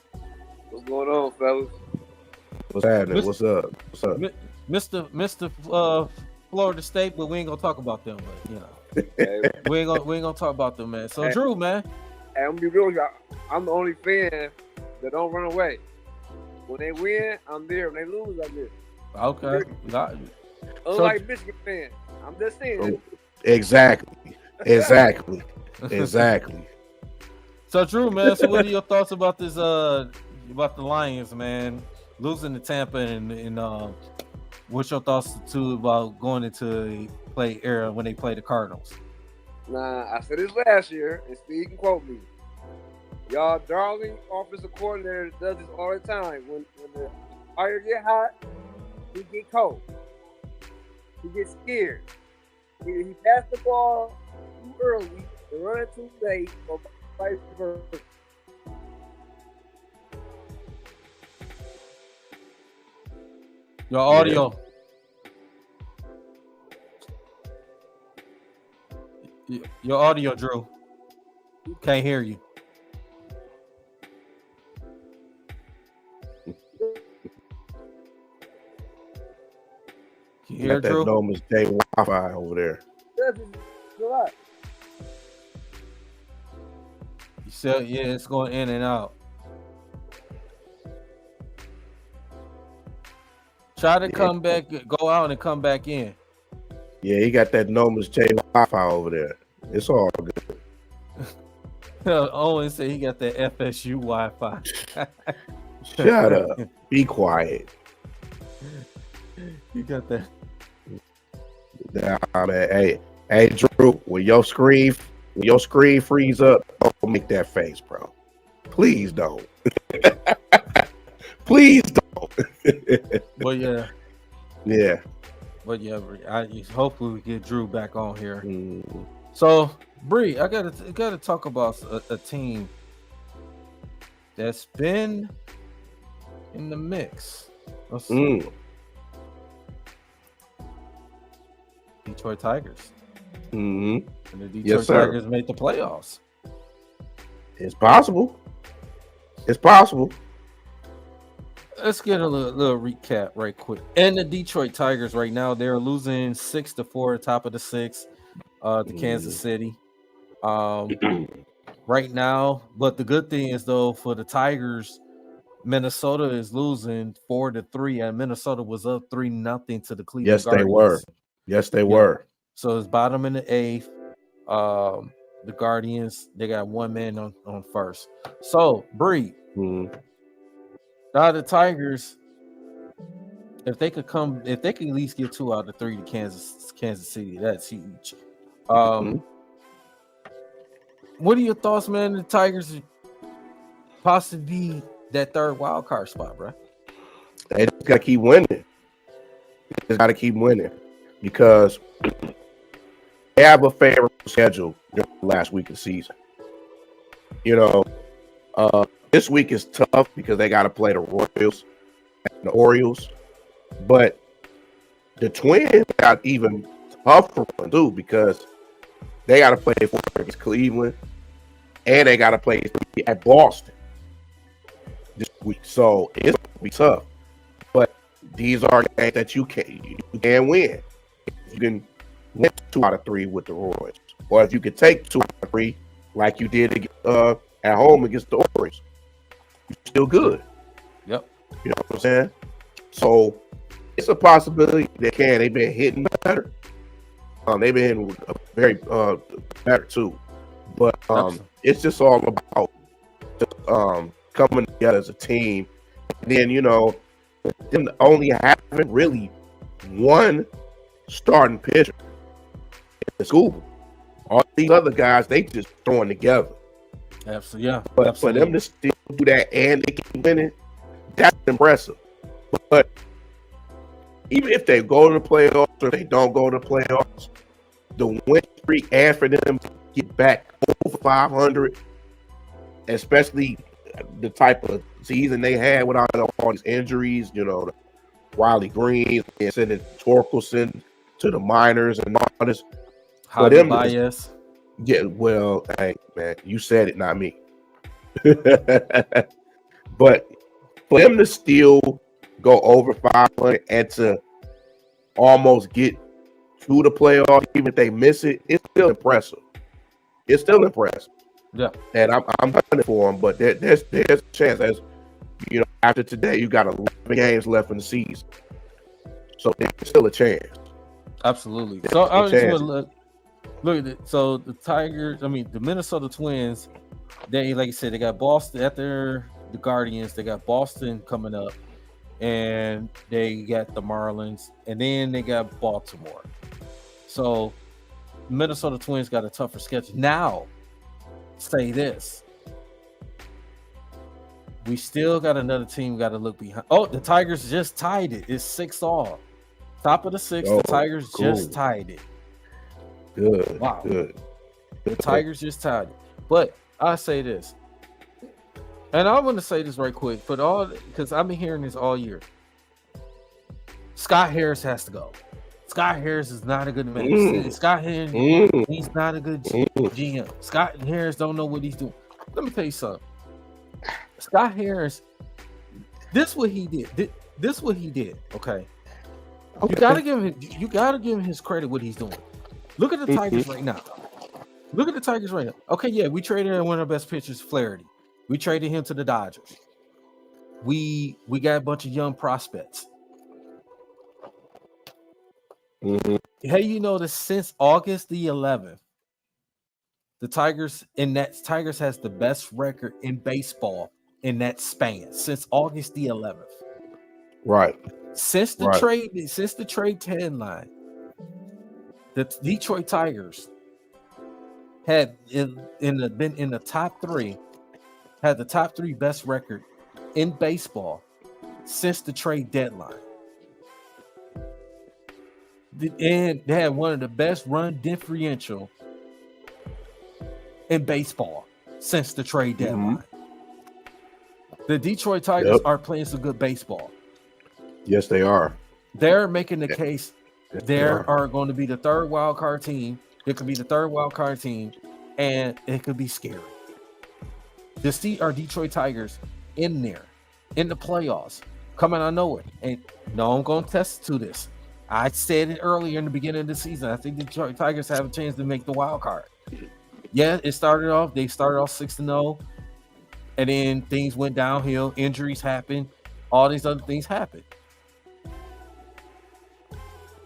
[SPEAKER 3] What's going on, fellas?
[SPEAKER 2] What's happening? What's up?
[SPEAKER 1] Mr. Florida State, but we ain't gonna talk about them. But you know, we ain't gonna talk about them, man. So Drew, man,
[SPEAKER 3] I'm gonna be real with you. I'm the only fan that don't run away. When they win, I'm there. When they lose, I'm there.
[SPEAKER 1] Okay, got you.
[SPEAKER 3] Unlike Michigan fans, I'm just saying.
[SPEAKER 2] Exactly.
[SPEAKER 1] So Drew, man, so what are your thoughts about this? About the Lions, man, losing to Tampa, and what's your thoughts too about going into a play era when they play the Cardinals?
[SPEAKER 3] Nah, I said this last year, and Steve can quote me. Y'all darling offensive coordinator does this all the time. When the fire get hot, he get cold. He gets scared. Either he passed the ball too early, or run it too late, or vice versa.
[SPEAKER 1] Your audio. Your audio, Drew. Can't hear you. You hear,
[SPEAKER 2] that
[SPEAKER 1] Drew?
[SPEAKER 2] Noma's J Wi-Fi over there.
[SPEAKER 1] You said, yeah, it's going in and out. Try to come back, go out and come back in.
[SPEAKER 2] Yeah, he got that Noma's J Wi-Fi over there. It's all good.
[SPEAKER 1] Owen said he got that FSU Wi-Fi.
[SPEAKER 2] Shut up. Be quiet.
[SPEAKER 1] You got that.
[SPEAKER 2] Nah, man. Hey, Drew, when your screen freeze up, don't make that face, bro. Please don't. Please don't.
[SPEAKER 1] But yeah.
[SPEAKER 2] Yeah.
[SPEAKER 1] But yeah, hopefully we get Drew back on here.
[SPEAKER 2] Mm.
[SPEAKER 1] So, Bree, I gotta talk about a team that's been in the mix. Let's see. Detroit Tigers.
[SPEAKER 2] Mm-hmm.
[SPEAKER 1] And the Detroit Tigers made the playoffs.
[SPEAKER 2] It's possible. It's possible.
[SPEAKER 1] Let's get a little recap right quick. And the Detroit Tigers right now, they're losing 6-4, top of the six, to Kansas City. Right now, but the good thing is though for the Tigers, Minnesota is losing 4-3, and Minnesota was up 3-0 to the Cleveland
[SPEAKER 2] Yes,
[SPEAKER 1] Guardians.
[SPEAKER 2] they were. Yes, they were.
[SPEAKER 1] So it's bottom in the eighth. The Guardians, they got one man on first. So Bree, now the Tigers, if they could at least get 2 out of 3 to Kansas City, that's huge. What are your thoughts, man? The Tigers possibly be that third wild card spot, bro.
[SPEAKER 2] They just gotta keep winning. They just gotta keep winning because they have a favorable schedule during the last week of the season. You know, this week is tough because they got to play the Royals and the Orioles, but the Twins got even tougher one too because they got to play against Cleveland and they got to play at Boston this week. So it's gonna be tough, but these are games that you can win. You can win 2 out of 3 with the Royals, or if you could take 2 out of 3 like you did at home against the Orioles, you're still good.
[SPEAKER 1] Yep.
[SPEAKER 2] You know what I'm saying? So it's a possibility they can. They've been hitting better. They've been hitting very better too. But it's just all about coming together as a team. And then, you know, them only having really one starting pitcher in the school. All these other guys, they just throwing together.
[SPEAKER 1] Absolutely, yeah.
[SPEAKER 2] But
[SPEAKER 1] absolutely.
[SPEAKER 2] for them to still do that and they keep winning, that's impressive. But even if they go to the playoffs or they don't go to the playoffs, the win streak and for them to get back over 500, especially the type of season they had without all these injuries, you know, the Wiley Green and sending Torkelson to the minors and all this. For them,
[SPEAKER 1] bias.
[SPEAKER 2] Yeah, well, hey man, you said it, not me. But for them to still go over 500 and to almost get to the playoffs, even if they miss it, it's still impressive. It's still impressive.
[SPEAKER 1] Yeah,
[SPEAKER 2] and I'm hunting for them, but there's a chance. As you know, after today, you got 11 games left in the season, so there's still a chance.
[SPEAKER 1] Absolutely. So I was just look at it. So the Tigers, the Minnesota Twins, they, like I said, they got Boston after the Guardians. They got Boston coming up, and they got the Marlins, and then they got Baltimore. So Minnesota Twins got a tougher schedule. Now, say this: we still got another team got to look behind. Oh, the Tigers just tied it. It's 6-all. Top of the 6th, the Tigers just tied it.
[SPEAKER 2] Good.
[SPEAKER 1] Wow.
[SPEAKER 2] Good.
[SPEAKER 1] The Tigers just tied it. But I say this, and I want to say this right quick, because I've been hearing this all year. Scott Harris has to go. Scott Harris is not a good man. Scott Harris, he's not a good GM. Scott Harris don't know what he's doing. Let me tell you something. Scott Harris, this is what he did. This is what he did. Okay. You gotta give him his credit what he's doing. Look at the Tigers right now. Okay, yeah, we traded one of our best pitchers, Flaherty. We traded him to the Dodgers. We got a bunch of young prospects. Hey, you know that since August the 11th, the Tigers has the best record in baseball in that span since August the 11th.
[SPEAKER 2] Right.
[SPEAKER 1] Since the trade deadline, the Detroit Tigers had been in the top 3, had the top 3 best record in baseball since the trade deadline. And they had one of the best run differential in baseball since the trade deadline. The Detroit Tigers are playing some good baseball.
[SPEAKER 2] Yes, they are.
[SPEAKER 1] They're making the case they are going to be the third wild card team. It could be the third wild card team, and it could be scary. Our Detroit Tigers in there, in the playoffs, coming out of nowhere. And no, I'm going to test to this. I said it earlier in the beginning of the season. I think the Detroit Tigers have a chance to make the wild card. Yeah, they started off 6-0, and then things went downhill. Injuries happened. All these other things happened.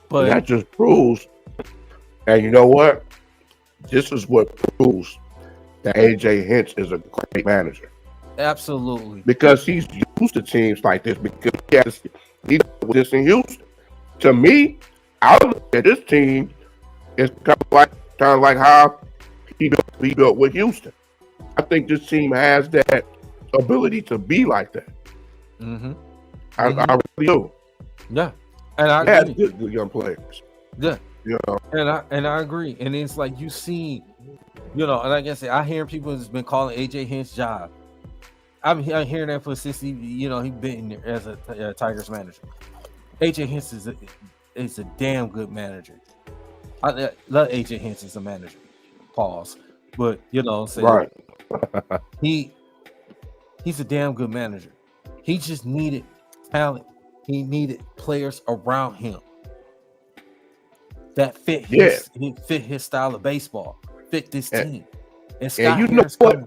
[SPEAKER 1] But
[SPEAKER 2] that just proves, and you know what? This is what proves that AJ Hinch is a great manager.
[SPEAKER 1] absolutely.
[SPEAKER 2] Because he's used to teams like this. Because he did this in Houston. To me, I look at this team, it's kind of like how he built with Houston. I think this team has that ability to be like that.
[SPEAKER 1] Mm-hmm.
[SPEAKER 2] I really do.
[SPEAKER 1] Yeah, and I
[SPEAKER 2] They
[SPEAKER 1] agree.
[SPEAKER 2] have good young players.
[SPEAKER 1] Yeah,
[SPEAKER 2] You know,
[SPEAKER 1] and I agree. And it's like you see, and like I said, I hear people has been calling AJ Hinch's job. I'm hearing that for since he been there as a Tigers manager. AJ Hinch is a damn good manager. I love AJ Hinch as a manager. Pause. But
[SPEAKER 2] right?
[SPEAKER 1] he's a damn good manager. He just needed talent. He needed players around him that fit his style of baseball, fit this team. And Scott Harris
[SPEAKER 2] what?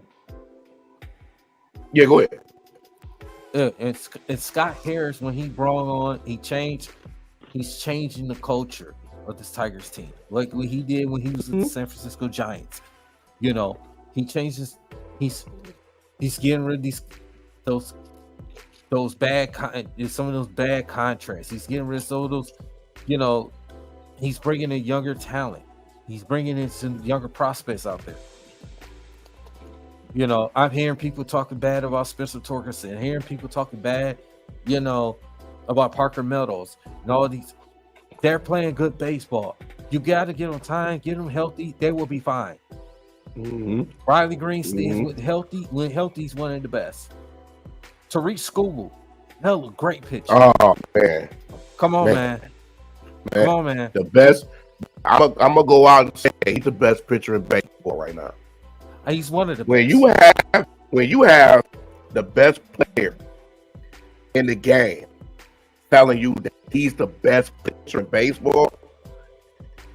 [SPEAKER 2] Yeah, go ahead.
[SPEAKER 1] And Scott Harris, when he brought on, he's changing the culture of this Tigers team, like what he did when he was with the San Francisco Giants. He changes. He's getting rid of those bad some of those bad contracts. He's getting rid of some of those. He's bringing in younger talent. He's bringing in some younger prospects out there. I'm hearing people talking bad about Spencer Torkelson, hearing people talking bad, about Parker Meadows and all these. They're playing good baseball. You got to get them time, get them healthy. They will be fine.
[SPEAKER 2] Mm-hmm.
[SPEAKER 1] Riley Green stays when healthy, he's one of the best. Tariq Skubal, hell, great pitcher.
[SPEAKER 2] Oh man,
[SPEAKER 1] come on, man. Come on, man.
[SPEAKER 2] The best. I'm gonna go out and say he's the best pitcher in baseball right now.
[SPEAKER 1] He's one of the
[SPEAKER 2] when
[SPEAKER 1] best.
[SPEAKER 2] When you have the best player in the game telling you that he's the best pitcher in baseball,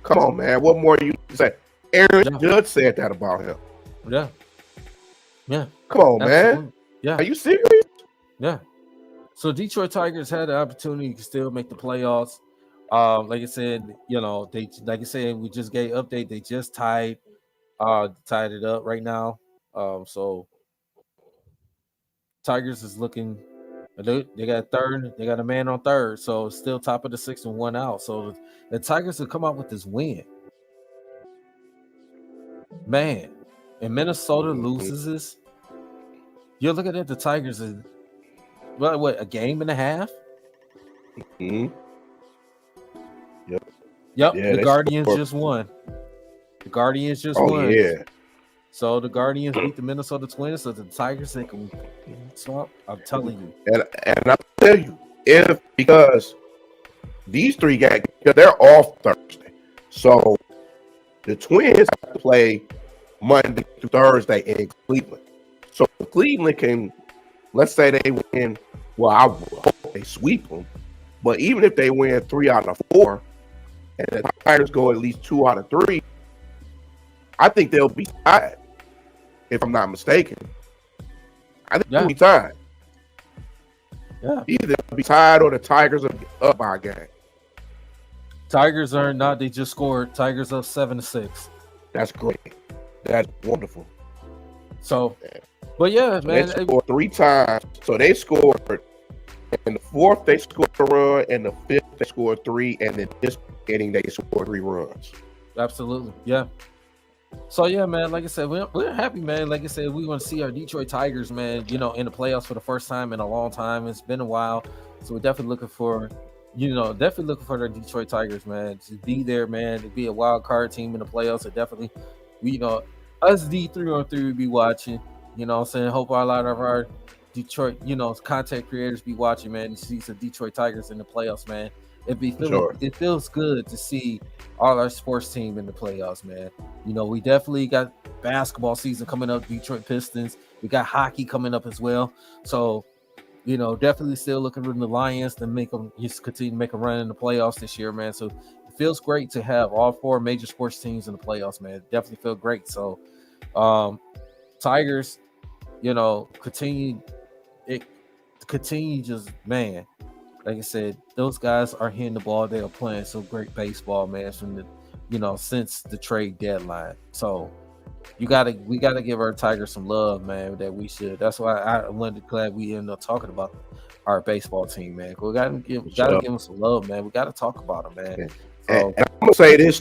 [SPEAKER 2] come on, man. What more you say? Aaron Judge said that about him.
[SPEAKER 1] Yeah.
[SPEAKER 2] Come on,
[SPEAKER 1] absolutely.
[SPEAKER 2] man.
[SPEAKER 1] Yeah.
[SPEAKER 2] Are you serious?
[SPEAKER 1] Yeah. So Detroit Tigers had the opportunity to still make the playoffs. Like I said, we just gave update. They just tied it up right now. So Tigers is looking. They got third. They got a man on third. So it's still top of the sixth and one out. So the Tigers have come out with this win. Man, and Minnesota loses this. You're looking at the Tigers as what a game and a half.
[SPEAKER 2] Mm-hmm.
[SPEAKER 1] Yep.
[SPEAKER 2] Yeah,
[SPEAKER 1] the Guardians just won. The Guardians just won.
[SPEAKER 2] Yeah.
[SPEAKER 1] So the Guardians beat the Minnesota Twins. So the Tigers they can swap. I'm telling you.
[SPEAKER 2] And I'll tell you, because these three guys, they're off Thursday. So the Twins have to play Monday through Thursday in Cleveland. So Cleveland can, let's say they win. Well, I hope they sweep them. But even if they win 3 out of 4, and the Tigers go at least 2 out of 3, I think they'll be tied. If I'm not mistaken, I think they'll be tied.
[SPEAKER 1] Yeah,
[SPEAKER 2] either they'll be tied or the Tigers will be up by a game.
[SPEAKER 1] Tigers are not. They just scored. Tigers up 7-6.
[SPEAKER 2] That's great. That's wonderful.
[SPEAKER 1] So, but yeah, man,
[SPEAKER 2] they scored 3 times. So they scored in the 4th. They scored a run, and the 5th they scored 3, and then this inning they scored 3 runs.
[SPEAKER 1] Absolutely, yeah. So yeah, man. Like I said, we're happy, man. Like I said, we want to see our Detroit Tigers, man. In the playoffs for the first time in a long time. It's been a while, so we're definitely looking for, the Detroit Tigers, man, to be there, man, to be a wild card team in the playoffs. So definitely, us D313 will be watching. You know what I'm saying? Hope a lot of our Detroit, content creators be watching, man, and see some Detroit Tigers in the playoffs, man.
[SPEAKER 2] Sure.
[SPEAKER 1] It feels good to see all our sports team in the playoffs, man. We definitely got basketball season coming up, Detroit Pistons. We got hockey coming up as well. So, definitely still looking for the Lions to make them just continue to make a run in the playoffs this year, man. So it feels great to have all 4 major sports teams in the playoffs, man. It definitely feel great. So, Tigers, continue just, man. Like I said, those guys are hitting the ball. They are playing some great baseball, man, from since the trade deadline. So we gotta give our Tigers some love, man. That we should. That's why I'm glad we ended up talking about our baseball team, man. We gotta give them some love, man. We gotta talk about them, man. So,
[SPEAKER 2] and I'm gonna say this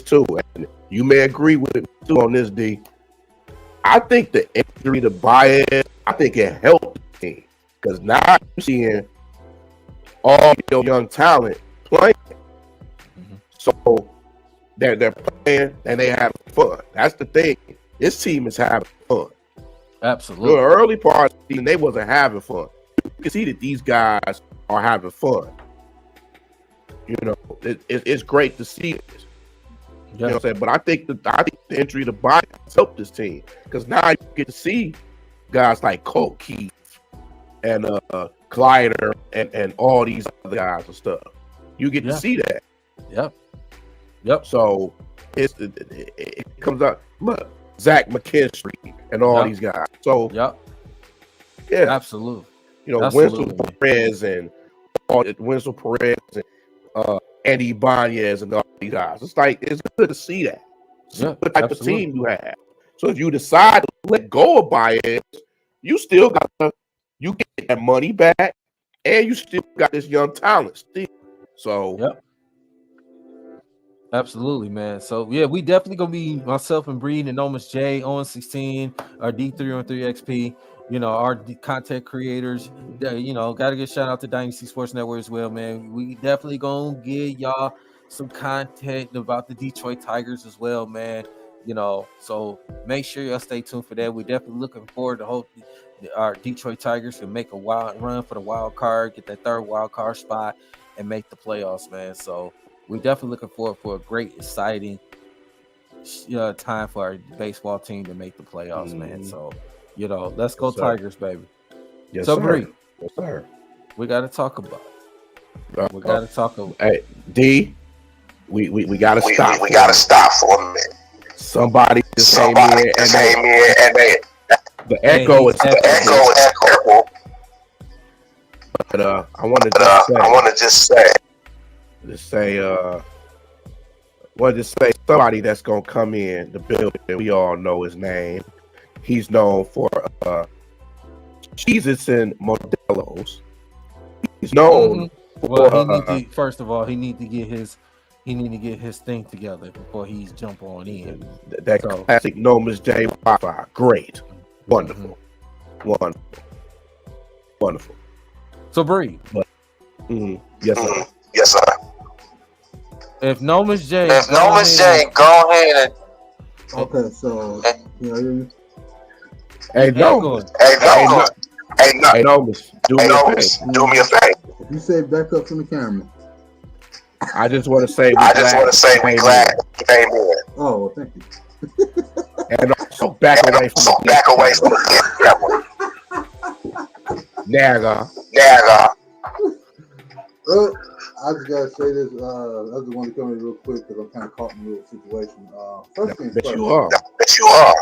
[SPEAKER 2] too, and you may agree with me too on this, D. I think the injury to Baez, I think it helped the team. Because now you're seeing all your young talent playing.
[SPEAKER 1] Mhm.
[SPEAKER 2] So they're playing and they having fun. That's the thing. This team is having fun.
[SPEAKER 1] absolutely.
[SPEAKER 2] The early part of the season, they wasn't having fun. You can see that these guys are having fun. It's great to see this. You know what I'm saying? But I think the injury to Baez helped this team. Because now you get to see guys like Colt Keith and Glider and all these other guys and stuff. You get to see that.
[SPEAKER 1] Yep.
[SPEAKER 2] So it comes out. Look, Zach McKinstry and all these guys. So yeah,
[SPEAKER 1] absolutely.
[SPEAKER 2] Winslow Perez and Andy Ibanez and all these guys. It's like it's good to see that. See what type of team you have. So if you decide to let go of Baez, you still got you get that money back, and you still got this young talent still. So,
[SPEAKER 1] absolutely, man. So yeah, we definitely gonna be myself and Breed and Omus J, on 16, our D313XP. Our content creators. Got to get shout out to Dynasty Sports Network as well, man. We definitely gonna give y'all some content about the Detroit Tigers as well, man. So make sure y'all stay tuned for that. We're definitely looking forward to hope our Detroit Tigers can make a wild run for the wild card, get that 3rd wild card spot, and make the playoffs, man. So we're definitely looking forward for a great, exciting time for our baseball team to make the playoffs, man. So, let's go Tigers, baby.
[SPEAKER 2] Yes,
[SPEAKER 1] so,
[SPEAKER 2] sir.
[SPEAKER 1] Bree,
[SPEAKER 2] Yes, sir.
[SPEAKER 1] We got to talk about it. We got to talk about
[SPEAKER 2] it. Hey, D, we got to stop.
[SPEAKER 4] We got to stop for a minute.
[SPEAKER 2] Somebody just came here and the echo is echo. But I want to just say somebody that's gonna come in the building. We all know his name. He's known for Jesus and Modelo's. He's known for,
[SPEAKER 1] first of all, he need to get his thing together before he's jump on in.
[SPEAKER 2] That classic Noma's J Wi-Fi. Great. Wonderful. Wonderful.
[SPEAKER 1] So Bree.
[SPEAKER 2] Yes, sir.
[SPEAKER 4] Yes, sir.
[SPEAKER 1] If Noma's J
[SPEAKER 4] go ahead and
[SPEAKER 5] okay, so
[SPEAKER 2] Hey, Noma's, do me a favor.
[SPEAKER 5] If you say back up from the camera.
[SPEAKER 2] I just want to say
[SPEAKER 4] we're glad you came in.
[SPEAKER 5] Oh, well, thank you.
[SPEAKER 2] And also back away from the camera. Naga.
[SPEAKER 5] I just gotta say this. I just want to come in real quick because I'm kind of caught in a little situation. First thing first.
[SPEAKER 2] You are.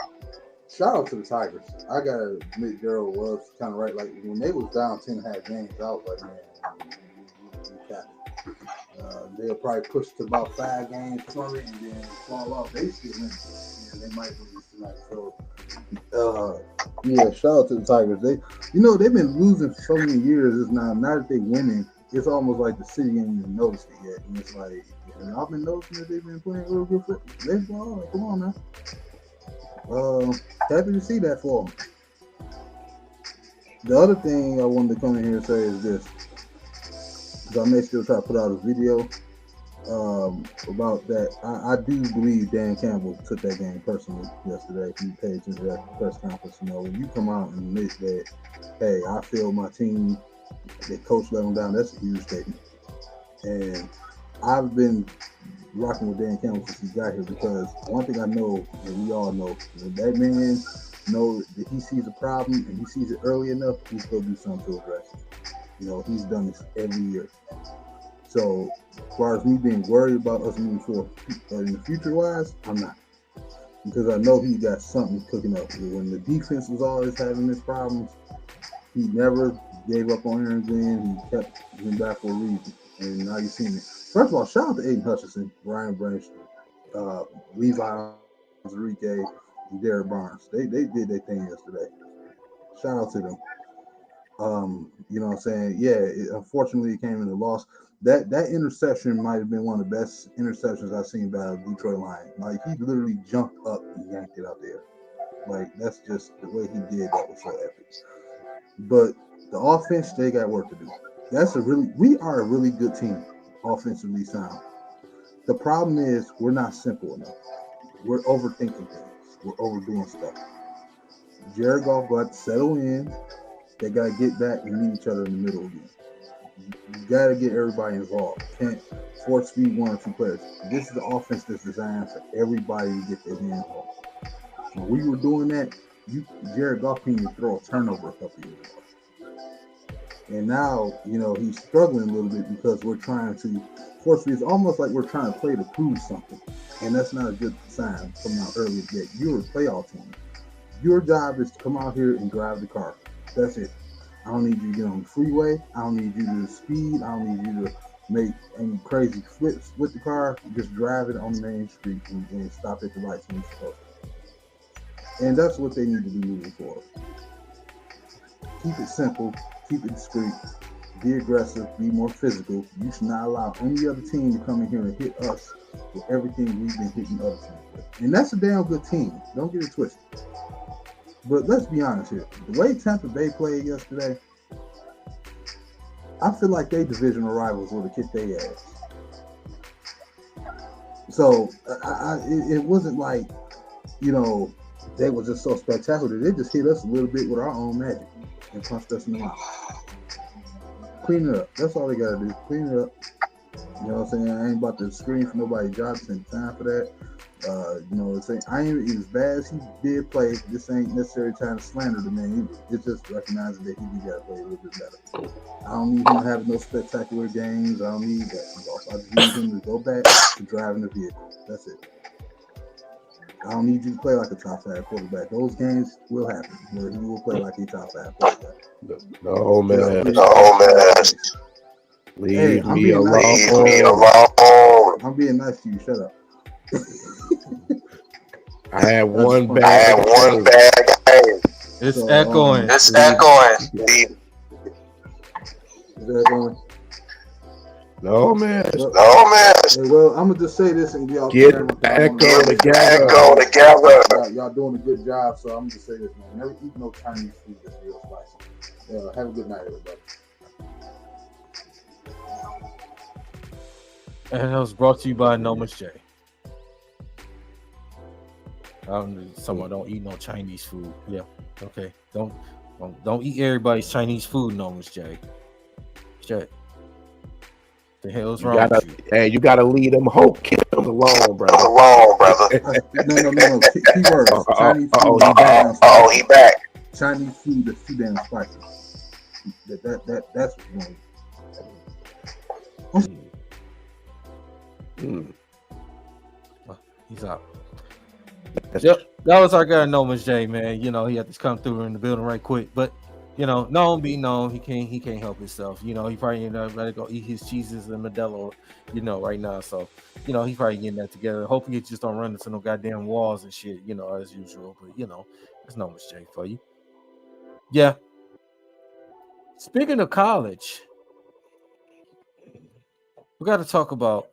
[SPEAKER 5] Shout out to the Tigers. I gotta admit, Gerald was kind of right. Like when they was down 10.5 games, I was like, man, they'll probably push to about 5 games from it and then fall off. They still win, and they might lose tonight. So, shout out to the Tigers. They've been losing for so many years. It's now that they're winning, it's almost like the city ain't even noticed it yet. And it's like, y'all been noticing that they've been playing real good baseball. Like, come on, man. Happy to see that for them. The other thing I wanted to come in here and say is this. I may still try to put out a video about that. I do believe Dan Campbell took that game personally yesterday. If you paid attention to that press conference, when you come out and admit that, hey, I feel my team, the coach let them down, that's a huge statement. And I've been rocking with Dan Campbell since he got here because one thing I know, and we all know, when that man knows that he sees a problem and he sees it early enough, he's going to do something to address it. You know, he's done this every year. So, as far as me being worried about us moving forward in the future wise, I'm not. Because I know he got something cooking up. When the defense was always having his problems, he never gave up on Aaron Glenn. He kept him back for a reason. And now you've seen it. First of all, shout out to Aiden Hutchinson, Ryan Branch, Levi Enrique, and Derek Barnes. They did their thing yesterday. Shout out to them. You know what I'm saying? Yeah, unfortunately, it came in the loss. That interception might have been one of the best interceptions I've seen by a Detroit Lion. Like, he literally jumped up and yanked it out there. Like, that's just the way he did. That was so epic. But the offense, they got work to do. We are a really good team, offensively sound. The problem is we're not simple enough. We're overthinking things. We're overdoing stuff. Jared Goff got to settle in. They got to get back and meet each other in the middle again. You got to get everybody involved. You can't force feed one or two players. This is the offense that's designed for everybody to get their hands on. When we were doing that, Jared Goff couldn't even throw a turnover a couple years ago. And now, you know, he's struggling a little bit because we're trying to force feed. It's almost like we're trying to play to prove something. And that's not a good sign coming out early that you're a playoff team. Your job is to come out here and drive the car. That's it. I don't need you to get on the freeway. I don't need you to speed. I don't need you to make any crazy flips with the car. Just drive it on the main street and stop at the lights when you're supposed to. And that's what they need to be moving forward. Keep it simple. Keep it discreet. Be aggressive. Be more physical. You should not allow any other team to come in here and hit us with everything we've been hitting other teams with. And that's a damn good team. Don't get it twisted. But let's be honest here. The way Tampa Bay played yesterday, I feel like they divisional rivals would have kicked their ass. So it wasn't like, you know, they were just so spectacular. They just hit us a little bit with our own magic and punched us in the mouth. Clean it up. That's all they got to do. Clean it up. You know what I'm saying? I ain't about to scream for nobody job. Spend time for that. You know what I'm saying? I ain't as bad as he did play. This ain't necessarily trying to slander the man either. It's just recognizing that he got to play a little bit better. I don't need him to have no spectacular games. I don't need that. I just need him to go back to driving the vehicle. That's it. I don't need you to play like a top 5 quarterback. Those games will happen where he will play like a top 5 quarterback.
[SPEAKER 2] No, man.
[SPEAKER 5] Leave me
[SPEAKER 2] alone.
[SPEAKER 4] Leave me alone.
[SPEAKER 5] I'm being nice to you. Shut up.
[SPEAKER 2] I had one
[SPEAKER 5] funny.
[SPEAKER 2] bad game.
[SPEAKER 1] It's
[SPEAKER 5] So,
[SPEAKER 1] echoing.
[SPEAKER 4] It's echoing.
[SPEAKER 5] Is that going?
[SPEAKER 2] No, man.
[SPEAKER 4] No, man.
[SPEAKER 5] Hey, well, I'm gonna just say this and y'all
[SPEAKER 2] Get the echo together.
[SPEAKER 4] Go together.
[SPEAKER 5] Y'all doing a good job. So I'm gonna say this, man. Never eat no Chinese food that's real spicy. Have a good night, everybody.
[SPEAKER 1] And that was brought to you by No Much J. Someone don't eat no Chinese food. Yeah. Okay. Don't eat everybody's Chinese food, No Much J. Shit. The hell's wrong with you?
[SPEAKER 2] Hey, you gotta leave them hope kids alone, brother.
[SPEAKER 4] Alone, brother.
[SPEAKER 5] No. Key words. Chinese food.
[SPEAKER 4] He back.
[SPEAKER 5] Chinese food that's too damn spicy. That's what's wrong.
[SPEAKER 1] He's out. Yep, that was our guy No Much J, man. You know, he had to come through in the building right quick, but you know, known be known, he can't help himself. You know, he probably ready to go eat his cheeses and Modelo, you know, right now. So, you know, he probably getting that together. Hopefully, it just don't run into no goddamn walls and shit, you know, as usual. But you know, there's No Much J for you. Yeah. Speaking of college, we got to talk about.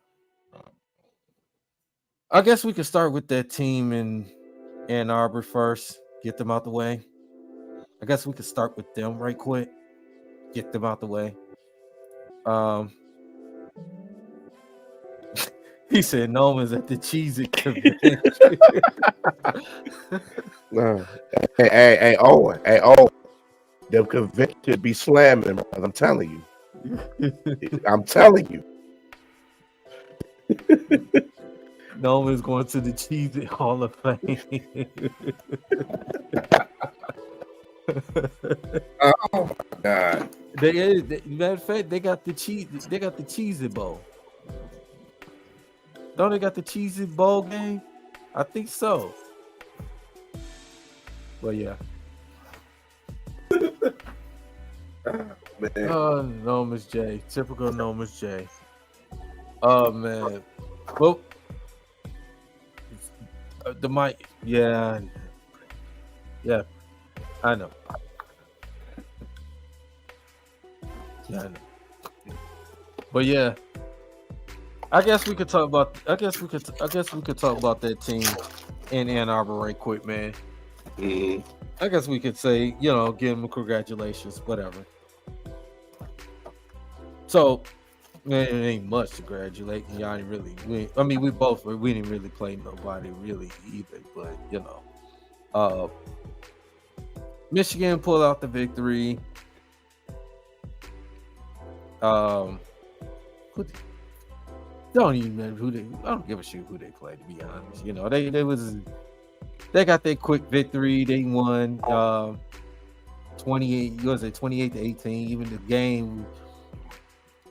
[SPEAKER 1] I guess we could start with that team in Ann Arbor first. Get them out the way. I guess we could start with them right quick. Get them out the way. He said Noman's at the Cheez-It convention.
[SPEAKER 2] Hey, Owen. The convention be slamming, brother. I'm telling you.
[SPEAKER 1] Nolan's going to the Cheez It Hall of Fame.
[SPEAKER 2] Oh my God.
[SPEAKER 1] Matter of fact, they got the Cheez It Bowl. Don't they got the Cheez It Bowl game? I think so. But yeah.
[SPEAKER 2] Man.
[SPEAKER 1] Oh, no, Miss J. Typical no, Miss J. Oh man. Well, the mic. Yeah. Yeah. I know. Yeah, I know. But yeah. I guess we could talk about that team in Ann Arbor right quick, man.
[SPEAKER 2] Mhm.
[SPEAKER 1] I guess we could say, give them congratulations, whatever. So, man, it ain't much to congratulate. Y'all ain't really. We didn't really play nobody really either. But Michigan pulled out the victory. Don't even remember who they. I don't give a shit who they played. To be honest, they got their quick victory. They won 28. Was it 28-18? Even the game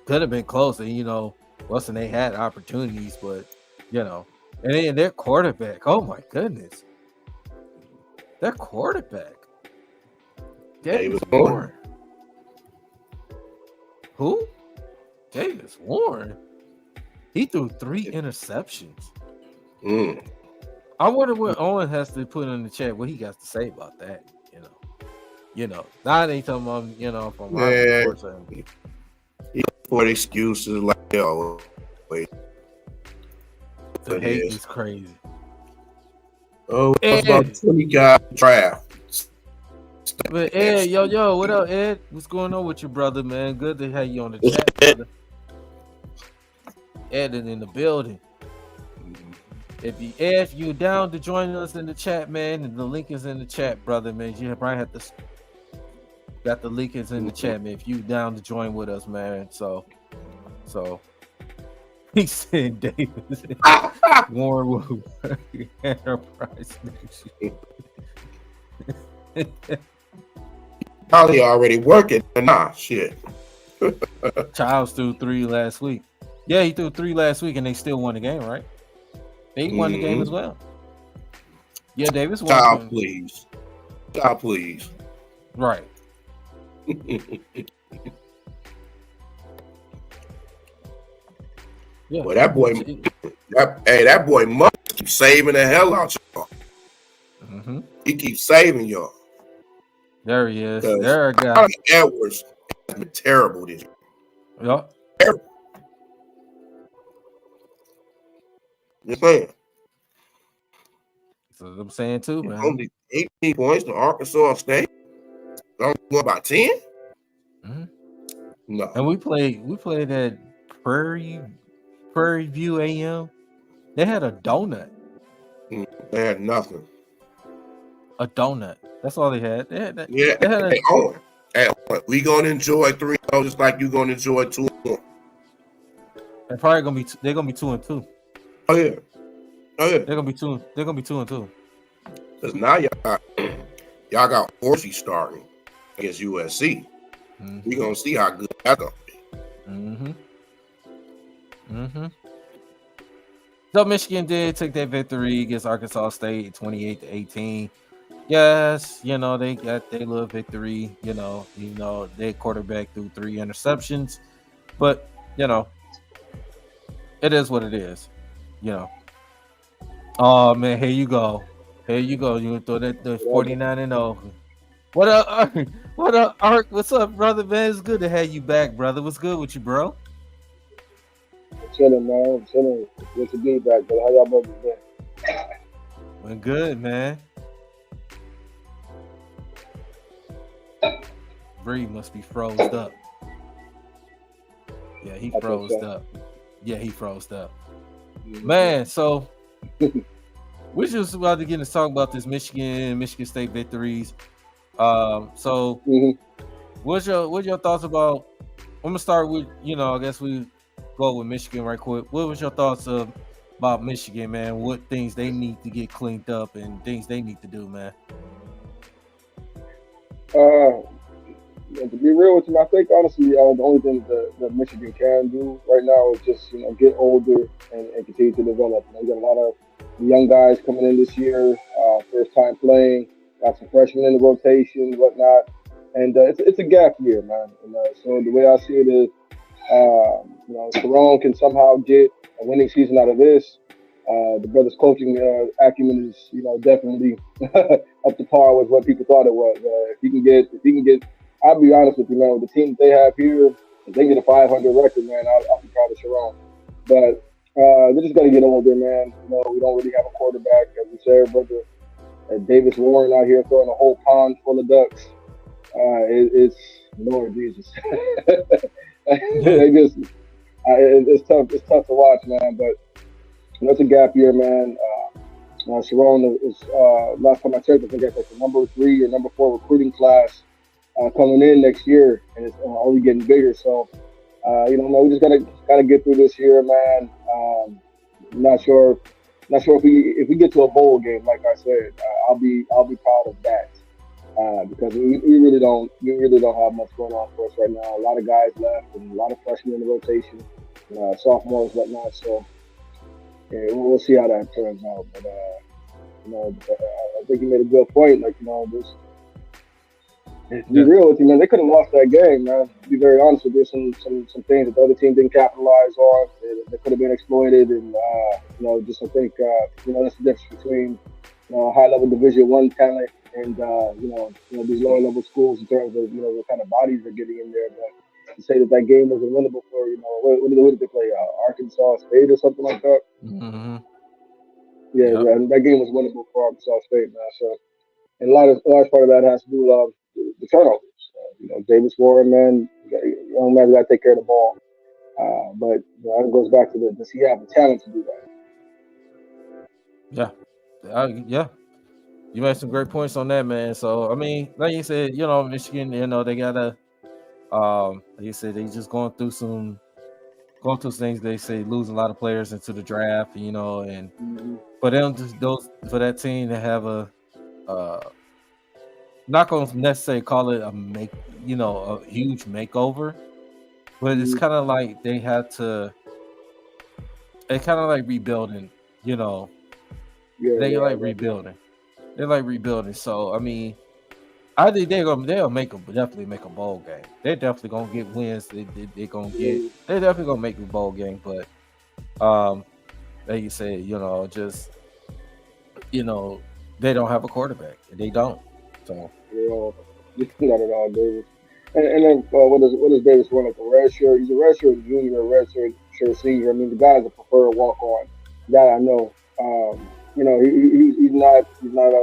[SPEAKER 1] could have been closer. Weston they had opportunities, but and then their quarterback. Oh my goodness, their quarterback. Davis Warren. Who? Davis Warren. He threw 3 interceptions. I wonder what Owen has to put in the chat. What he got to say about that? Now they talking about from my person.
[SPEAKER 2] He put excuses like wait.
[SPEAKER 1] The hate is crazy.
[SPEAKER 2] Oh, it's about 20 guys draft.
[SPEAKER 1] But Ed, yo, what up, Ed? What's going on with you, brother, man? Good to have you on the chat, brother. Ed is in the building. If you're down to join us in the chat, man, and the link is in the chat, brother, man. You probably have to got the link is in the chat, man. If you down to join with us, man. So he said Davis Warren will Enterprise next year.
[SPEAKER 2] Probably already working. Nah, shit.
[SPEAKER 1] Childs threw 3 last week. Yeah, he threw 3 last week, and they still won the game, right? They won the game as well. Yeah, Davis won.
[SPEAKER 2] Child, please. Child, please.
[SPEAKER 1] Right. Yeah.
[SPEAKER 2] Well, that boy must keep saving the hell out y'all.
[SPEAKER 1] Mm-hmm.
[SPEAKER 2] He keeps saving y'all.
[SPEAKER 1] There he is. There, guy.
[SPEAKER 2] Edwards has been terrible this year.
[SPEAKER 1] Yep.
[SPEAKER 2] Terrible. Just saying.
[SPEAKER 1] That's what I'm saying too, man.
[SPEAKER 2] Only 18 points to Arkansas State. Don't go about 10.
[SPEAKER 1] Mm-hmm.
[SPEAKER 2] No.
[SPEAKER 1] And we played at Prairie View AM. They had a donut.
[SPEAKER 2] They had nothing.
[SPEAKER 1] A donut. That's all they had. They had
[SPEAKER 2] We gonna enjoy 3-0 just like you gonna enjoy 2-1.
[SPEAKER 1] They're probably gonna be. They're gonna be 2-2.
[SPEAKER 2] Oh yeah.
[SPEAKER 1] They're gonna be 2. They're gonna be 2-2.
[SPEAKER 2] Because now y'all got Horsey starting against USC.
[SPEAKER 1] Mm-hmm.
[SPEAKER 2] We gonna see how good that's gonna be.
[SPEAKER 1] Mm-hmm. Mm-hmm. So Michigan did take that victory against Arkansas State 28-18. Yes, they got their little victory, their quarterback threw 3 interceptions, but it is what it is, Oh man, here you go. You throw that the 49-0. What up, what up, Ark? What's up, brother, man? It's good to have you back, brother. What's good with you, bro?
[SPEAKER 3] Chilling, man. Chilling. Good to be back, but how y'all brothers been?
[SPEAKER 1] We're good, man. Bree must be froze up. Yeah, he froze up. Man, so we're just about to get into talk about this Michigan State victories. What's your thoughts about? I'm gonna start with I guess we go with Michigan right quick. What was your thoughts about Michigan, man? What things they need to get cleaned up and things they need to do, man?
[SPEAKER 6] Uh, to be real with you, I think honestly, the only thing that Michigan can do right now is just get older and continue to develop. We got a lot of young guys coming in this year, first time playing. Got some freshmen in the rotation, whatnot, and it's a gap year, man. And so the way I see it is, Sharon can somehow get a winning season out of this. The brother's coaching acumen is, definitely up to par with what people thought it was. If he can get, I'll be honest with you, man. With the team that they have here, if they get a 500 record, man, I'll be proud of Sharon. But they just got to get older, man. We don't really have a quarterback, as we said, brother. Davis Warren out here throwing a whole pond full of ducks. It's Lord Jesus. It's tough. It's tough to watch, man. But it's a gap year, man. Sharon is last time I checked, I think that's like the number 3 or number 4 recruiting class coming in next year, and it's only getting bigger. So, man, we just gotta get through this year, man. Not sure if we get to a bowl game, like I said, I'll be proud of that. Because we really don't have much going on for us right now. A lot of guys left and a lot of freshmen in the rotation, sophomores, whatnot. So yeah, we'll see how that turns out. But I think you made a good point. Like, this. To be real with you, man, they could have lost that game, man. To be very honest with you, some things that the other team didn't capitalize on that could have been exploited, and just I think that's the difference between high level Division I talent and these lower level schools in terms of what kind of bodies are getting in there. But to say that game wasn't winnable for what did they play? Arkansas State or something like that.
[SPEAKER 1] Mm-hmm.
[SPEAKER 6] Yeah,
[SPEAKER 1] Yep.
[SPEAKER 6] and that game was winnable for Arkansas State, man. So, and a large part of that has to do with the turnovers. Davis Warren, man, young man got to take care of the ball. But that goes back to does he have the talent to do that?
[SPEAKER 1] Yeah. You made some great points on that, man. So I mean, like you said, Michigan, they gotta like you said, they just going through some things. They say losing a lot of players into the draft, and
[SPEAKER 6] Mm-hmm.
[SPEAKER 1] for them for that team to have a not gonna necessarily call it a huge makeover, but it's kind of like they had to. It's kind of like rebuilding, rebuilding. They're like rebuilding. So I mean, I think they'll definitely make a bowl game. They're definitely gonna get wins. They're definitely gonna make a bowl game. But like you said, they don't have a quarterback. They don't. So
[SPEAKER 6] Not at all, Davis. And then what does Davis run, like a red shirt? He's a red shirt junior, a red shirt senior. I mean, the guy's a preferred walk on. That I know. He's not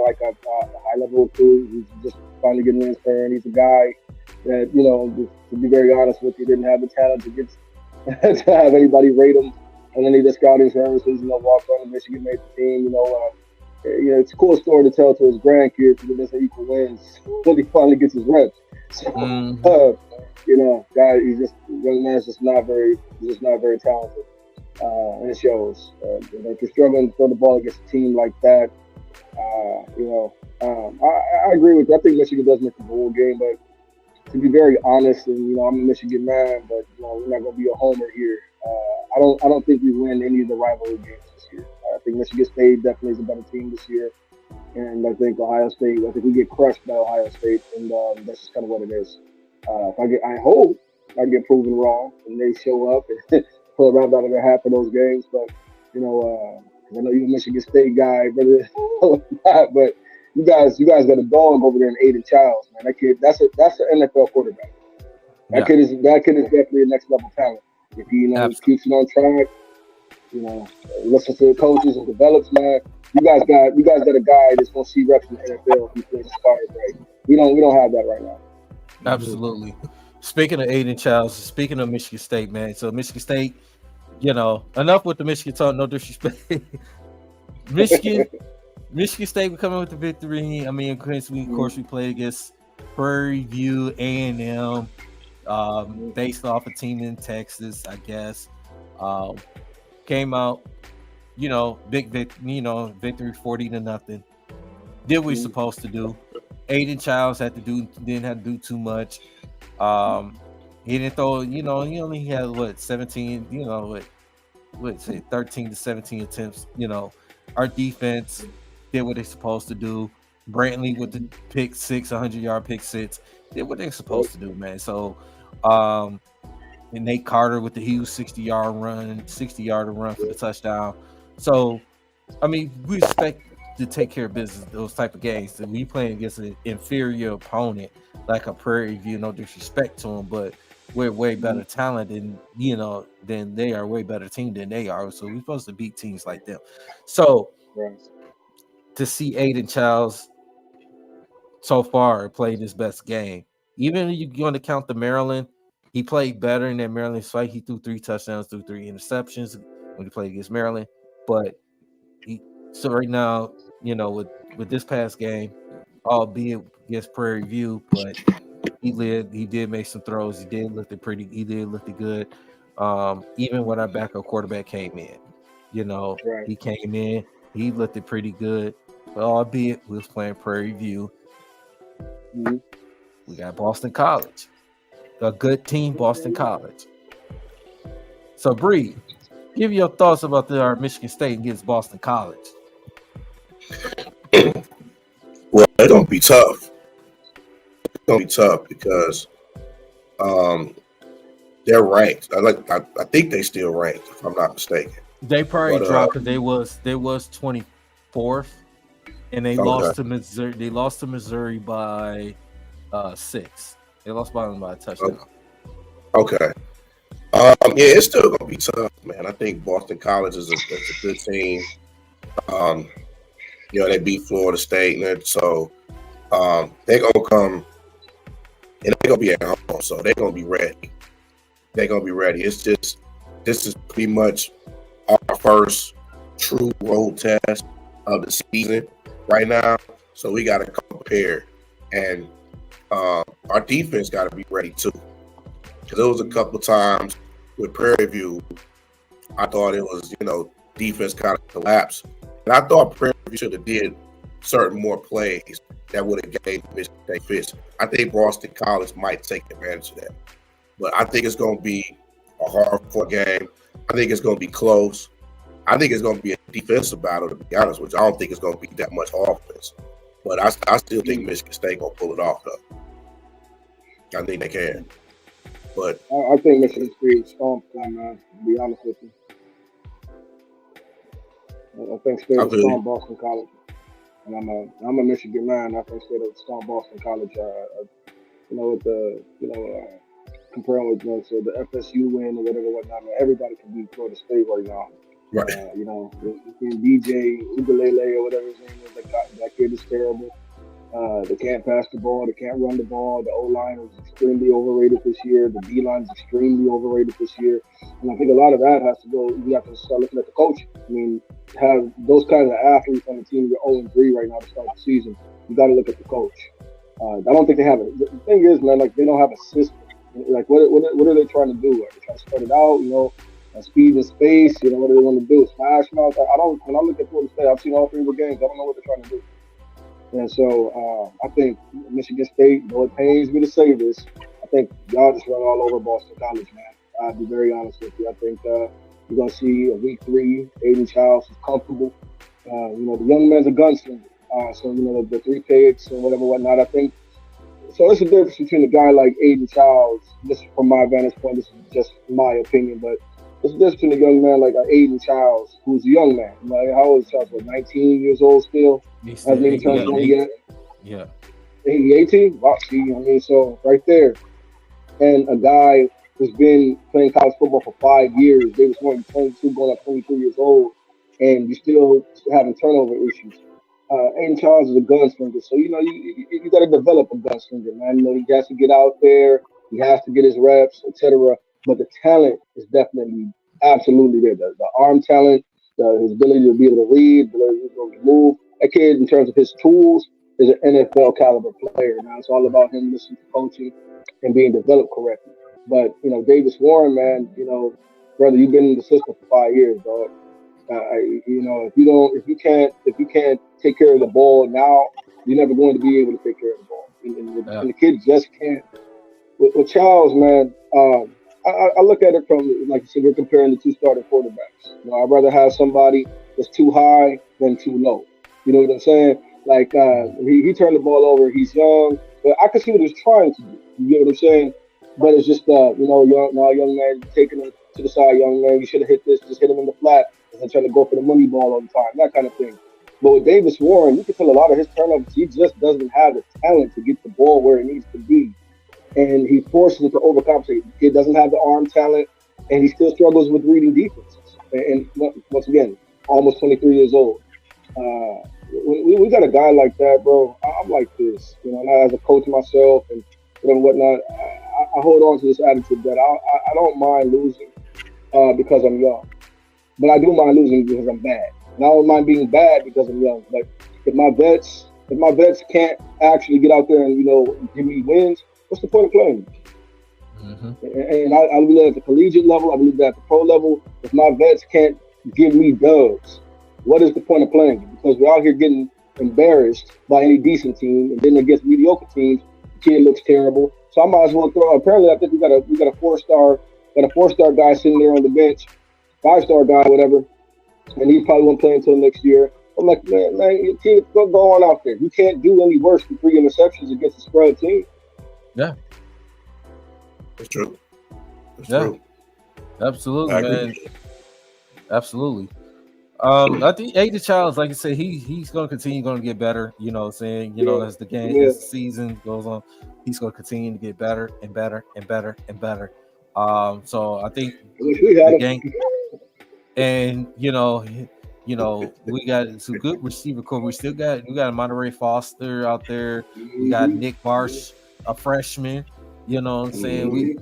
[SPEAKER 6] like a high level recruit. He's just finally getting in his turn. He's a guy that to be very honest with you, didn't have the talent to get to have anybody rate him. And then he just got his services. Walked on to Michigan, made the team. It's a cool story to tell to his grandkids because it doesn't equal wins when he finally gets his reps. So, guy, young man's just not very talented. And it shows. If you're struggling to throw the ball against a team like that, I agree with you. I think Michigan does make the bowl game, but to be very honest, and I'm a Michigan man, but we're not going to be a homer here. I don't think we win any of the rivalry games this year. I think Michigan State definitely is a better team this year, and I think Ohio State. I think we get crushed by Ohio State, and that's just kind of what it is. I hope I get proven wrong and they show up and pull around out of their half of those games. But I know you're a Michigan State guy, but you guys got a dog over there in Aiden Childs, man. That kid, that's an NFL quarterback. That kid is definitely a next level talent. If he keeps it on track, listens to the coaches and develops, man. You guys got a guy that's gonna see reps in the NFL if he plays inspired, right? We don't have that right now.
[SPEAKER 1] Absolutely. Speaking of Aiden Childs, speaking of Michigan State, man. So Michigan State, enough with the Michigan talk, no disrespect. Michigan State will come in with the victory. I mean, of course, we played against Prairie View A&M, based off a team in Texas, I guess. Um, Came out, victory 40-0. Did what he's supposed to do. Aiden Childs didn't have to do too much. He didn't throw, he only had 17, what say 13 to 17 attempts. Our defense did what they're supposed to do. Brantley with the pick six, 100-yard pick six, did what they're supposed to do, man. So, and Nate Carter with the huge 60-yard run for the touchdown. So, I mean, we expect to take care of business those type of games. And we playing against an inferior opponent like a Prairie View, no disrespect to them, but we're way better talent than they are, way better team than they are. So we're supposed to beat teams like them. So to see Aiden Childs so far played his best game, even if you're going to count the Maryland, he played better in that Maryland fight. He threw 3 touchdowns, threw 3 interceptions when he played against Maryland. But so right now, with this past game, albeit against Prairie View, but he did make some throws. He did look good. Even when our backup quarterback came in, he came in, he looked pretty good. But albeit we was playing Prairie View, we got Boston College, a good team, Boston College. So Bree, give your thoughts about our Michigan State against Boston College.
[SPEAKER 2] Well, it's gonna be tough. It's gonna be tough because they're ranked. I think they still ranked, if I'm not mistaken.
[SPEAKER 1] They probably dropped because they was 24th, and they lost to Missouri. They lost to Missouri by 6. They lost by them by a touchdown.
[SPEAKER 2] Okay. Yeah, it's still gonna be tough, man. I think Boston College is a good team. They beat Florida State, and so they're gonna come and they're gonna be at home, so they're gonna be ready. It's just this is pretty much our first true road test of the season right now, so we got to compare, and our defense got to be ready too. Because there was a couple times with Prairie View, I thought it was defense kind of collapsed, and I thought Prairie View should have did certain more plays that would have gave Michigan State fits. I think Boston College might take advantage of that, but I think it's going to be a hard-fought game. I think it's going to be close. I think it's going to be a defensive battle, to be honest with you. I don't think it's going to be that much offense, but I still think Michigan State going to pull it off, though. I think they can. But
[SPEAKER 6] I think Michigan State is strong, man, to be honest with you. I think State is strong Boston College. And I'm a Michigan man. I think State is strong Boston College. With the comparing with so the FSU win or whatnot. Everybody can beat Florida State right now.
[SPEAKER 2] Right.
[SPEAKER 6] Between DJ Ugalele or whatever his name is, that kid is terrible. They can't pass the ball. They can't run the ball. The O-line is extremely overrated this year. The D-line is extremely overrated this year. And I think a lot of that has to go. We have to start looking at the coaching. I mean, have those kinds of athletes on the team. You're 0-3 right now to start the season. You got to look at the coach. I don't think they have it. The thing is, man, they don't have a system. What are they trying to do? Are they trying to spread it out? Speed and space. What do they want to do? Smash mouth. When I look at Florida State, I've seen all 3 of the games. I don't know what they're trying to do. And so I think Michigan State, though it pains me to say this, I think y'all just run all over Boston College, man. I'll be very honest with you. I think you're going to see a week 3, Aiden Childs is comfortable. The young man's a gunslinger. So, the 3 picks and whatnot, I think. So it's a difference between a guy like Aiden Childs, just from my vantage point, this is just my opinion, but it's a difference between a young man like Aiden Childs, who's a young man. How old is Childs? 19 years old still? Hasn't many turns on yet?
[SPEAKER 1] Yeah.
[SPEAKER 6] 18? Wow, see, so right there. And a guy who's been playing college football for 5 years, they was going 22, going up 23 years old, and you still having turnover issues. Aiden Childs is a gunslinger, so you got to develop a gunslinger, man. He has to get out there, he has to get his reps, etc. But the talent is definitely absolutely there. The arm talent, his ability to be able to read, the ability to move. That kid, in terms of his tools, is an NFL caliber player. Now it's all about him listening to coaching and being developed correctly. But Davis Warren, man, brother, you've been in the system for 5 years, dog. If you can't take care of the ball now, you're never going to be able to take care of the ball. And the kid just can't. With Charles, man, I look at it from, like you said, we're comparing the two starting quarterbacks. I'd rather have somebody that's too high than too low. You know what I'm saying? Like he turned the ball over. He's young, but I could see what he's trying to do. You get what I'm saying? But it's just young man taking him to the side, young man. You should have hit this. Just hit him in the flat. And trying to go for the money ball all the time, that kind of thing. But with Davis Warren, you can tell a lot of his turnovers, he just doesn't have the talent to get the ball where it needs to be. And he forces it to overcompensate. He doesn't have the arm talent, and he still struggles with reading defenses. And once again, almost 23 years old. We got a guy like that, bro. I'm like this, as a coach myself and whatnot. I hold on to this attitude that I don't mind losing because I'm young. But I do mind losing because I'm bad. And I don't mind being bad because I'm young. Like if my vets can't actually get out there and give me wins, what's the point of playing? Mm-hmm. And I believe that at the collegiate level, I believe that at the pro level, if my vets can't give me dubs, what is the point of playing? Because we're out here getting embarrassed by any decent team, and then against mediocre teams, the kid looks terrible. So I might as well throw. Apparently, I think we got a 4-star guy sitting there on the bench. 5-star guy, whatever, and he probably won't play until next year. I'm like, man, your kid, go on out there. You can't do any worse than 3 interceptions against a spread team.
[SPEAKER 1] Yeah,
[SPEAKER 2] it's true. It's
[SPEAKER 1] true. Absolutely, man. Absolutely. I think Aiden Childs, like I said, he's going to continue going to get better. You know what I'm saying? As the game, as the season goes on, he's going to continue to get better and better and better and better. So I think the game. And we got some good receiver core. We got Monterey Foster out there. We got Nick Marsh, a freshman. You know what I'm saying? We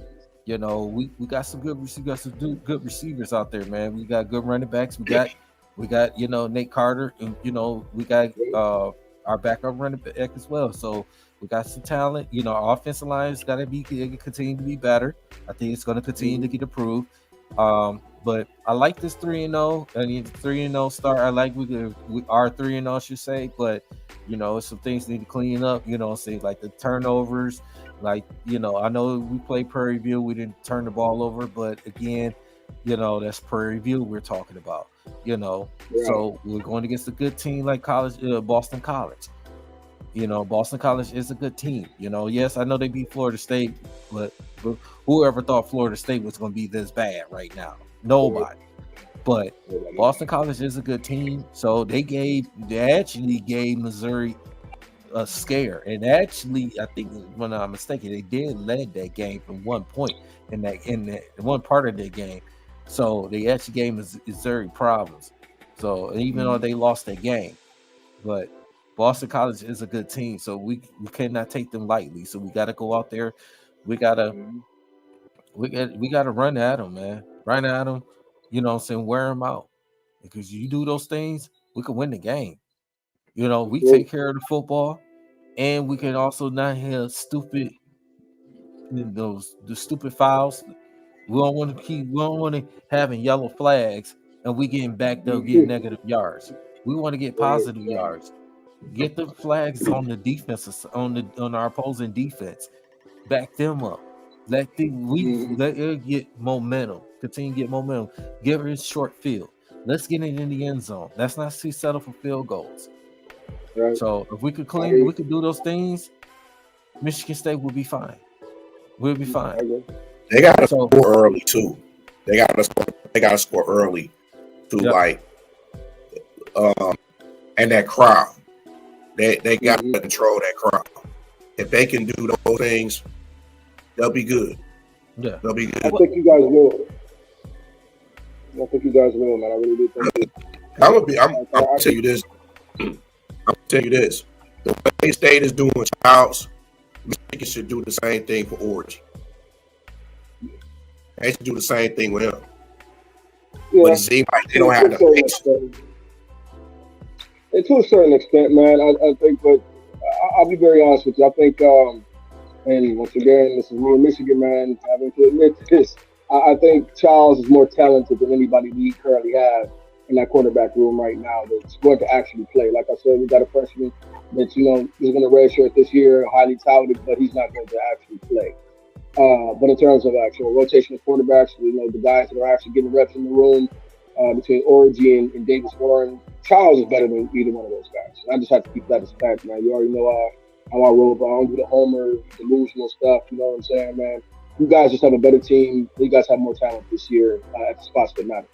[SPEAKER 1] got some good good receivers out there, man. We got good running backs. We got Nate Carter, and we got our backup running back as well. So we got some talent. Our offensive line has got to continue to be better. I think it's going to continue to get improved. But I like this 3-0. I mean, 3-0 start. I like we are 3-0, I should say. But some things need to clean up. Say like the turnovers. Like I know we played Prairie View. We didn't turn the ball over, but again, that's Prairie View we're talking about. So we're going against a good team like Boston College. Boston College is a good team. Yes, I know they beat Florida State, but whoever thought Florida State was going to be this bad right now? Nobody. But Boston College is a good team. So they actually gave Missouri a scare. And actually, I think, when I'm mistaken, they did lead that game from 1 point in that one part of that game. So they actually gave Missouri problems. So even though they lost that game, but Boston College is a good team, so we cannot take them lightly. So we got to go out there. We gotta run at them, man. Run at them. Wear them out. Because you do those things, we can win the game. We take care of the football, and we can also not have the stupid fouls. We don't want to having yellow flags and we getting backed up, getting negative yards. We want to get positive yards. Get the flags on the defense, on our opposing defense. Back them up. Let it get momentum. Continue to get momentum. Give it a short field. Let's get it in the end zone. Let's not settle for field goals. Right. So if we could do those things, Michigan State will be fine. We'll be fine.
[SPEAKER 2] They got to score early too. They got to score early too. Yep. And that crowd. They got to control that crowd. If they can do those things, they'll be good. Yeah, they'll be good.
[SPEAKER 6] I think you guys will. Man. I really do think.
[SPEAKER 2] I'm gonna tell you this. The way State is doing Childs, Michigan should do the same thing for Origin. They should do the same thing with him. Yeah. But it seems like they don't have the patience.
[SPEAKER 6] And to a certain extent, man, I think, but I'll be very honest with you. I think, and once again, this is rural Michigan, man, having to admit this. I think Charles is more talented than anybody we currently have in that quarterback room right now that's going to actually play. Like I said, we got a freshman that is going to redshirt this year, highly talented, but he's not going to actually play. But in terms of actual rotation of quarterbacks, the guys that are actually getting reps in the room between Orgy and Davis Warren, Charles is better than either one of those guys. I just have to keep that as fact, man. You already know how I roll, but I don't do the homer, delusional stuff. You know what I'm saying, man? You guys just have a better team. You guys have more talent this year at the spots that matter.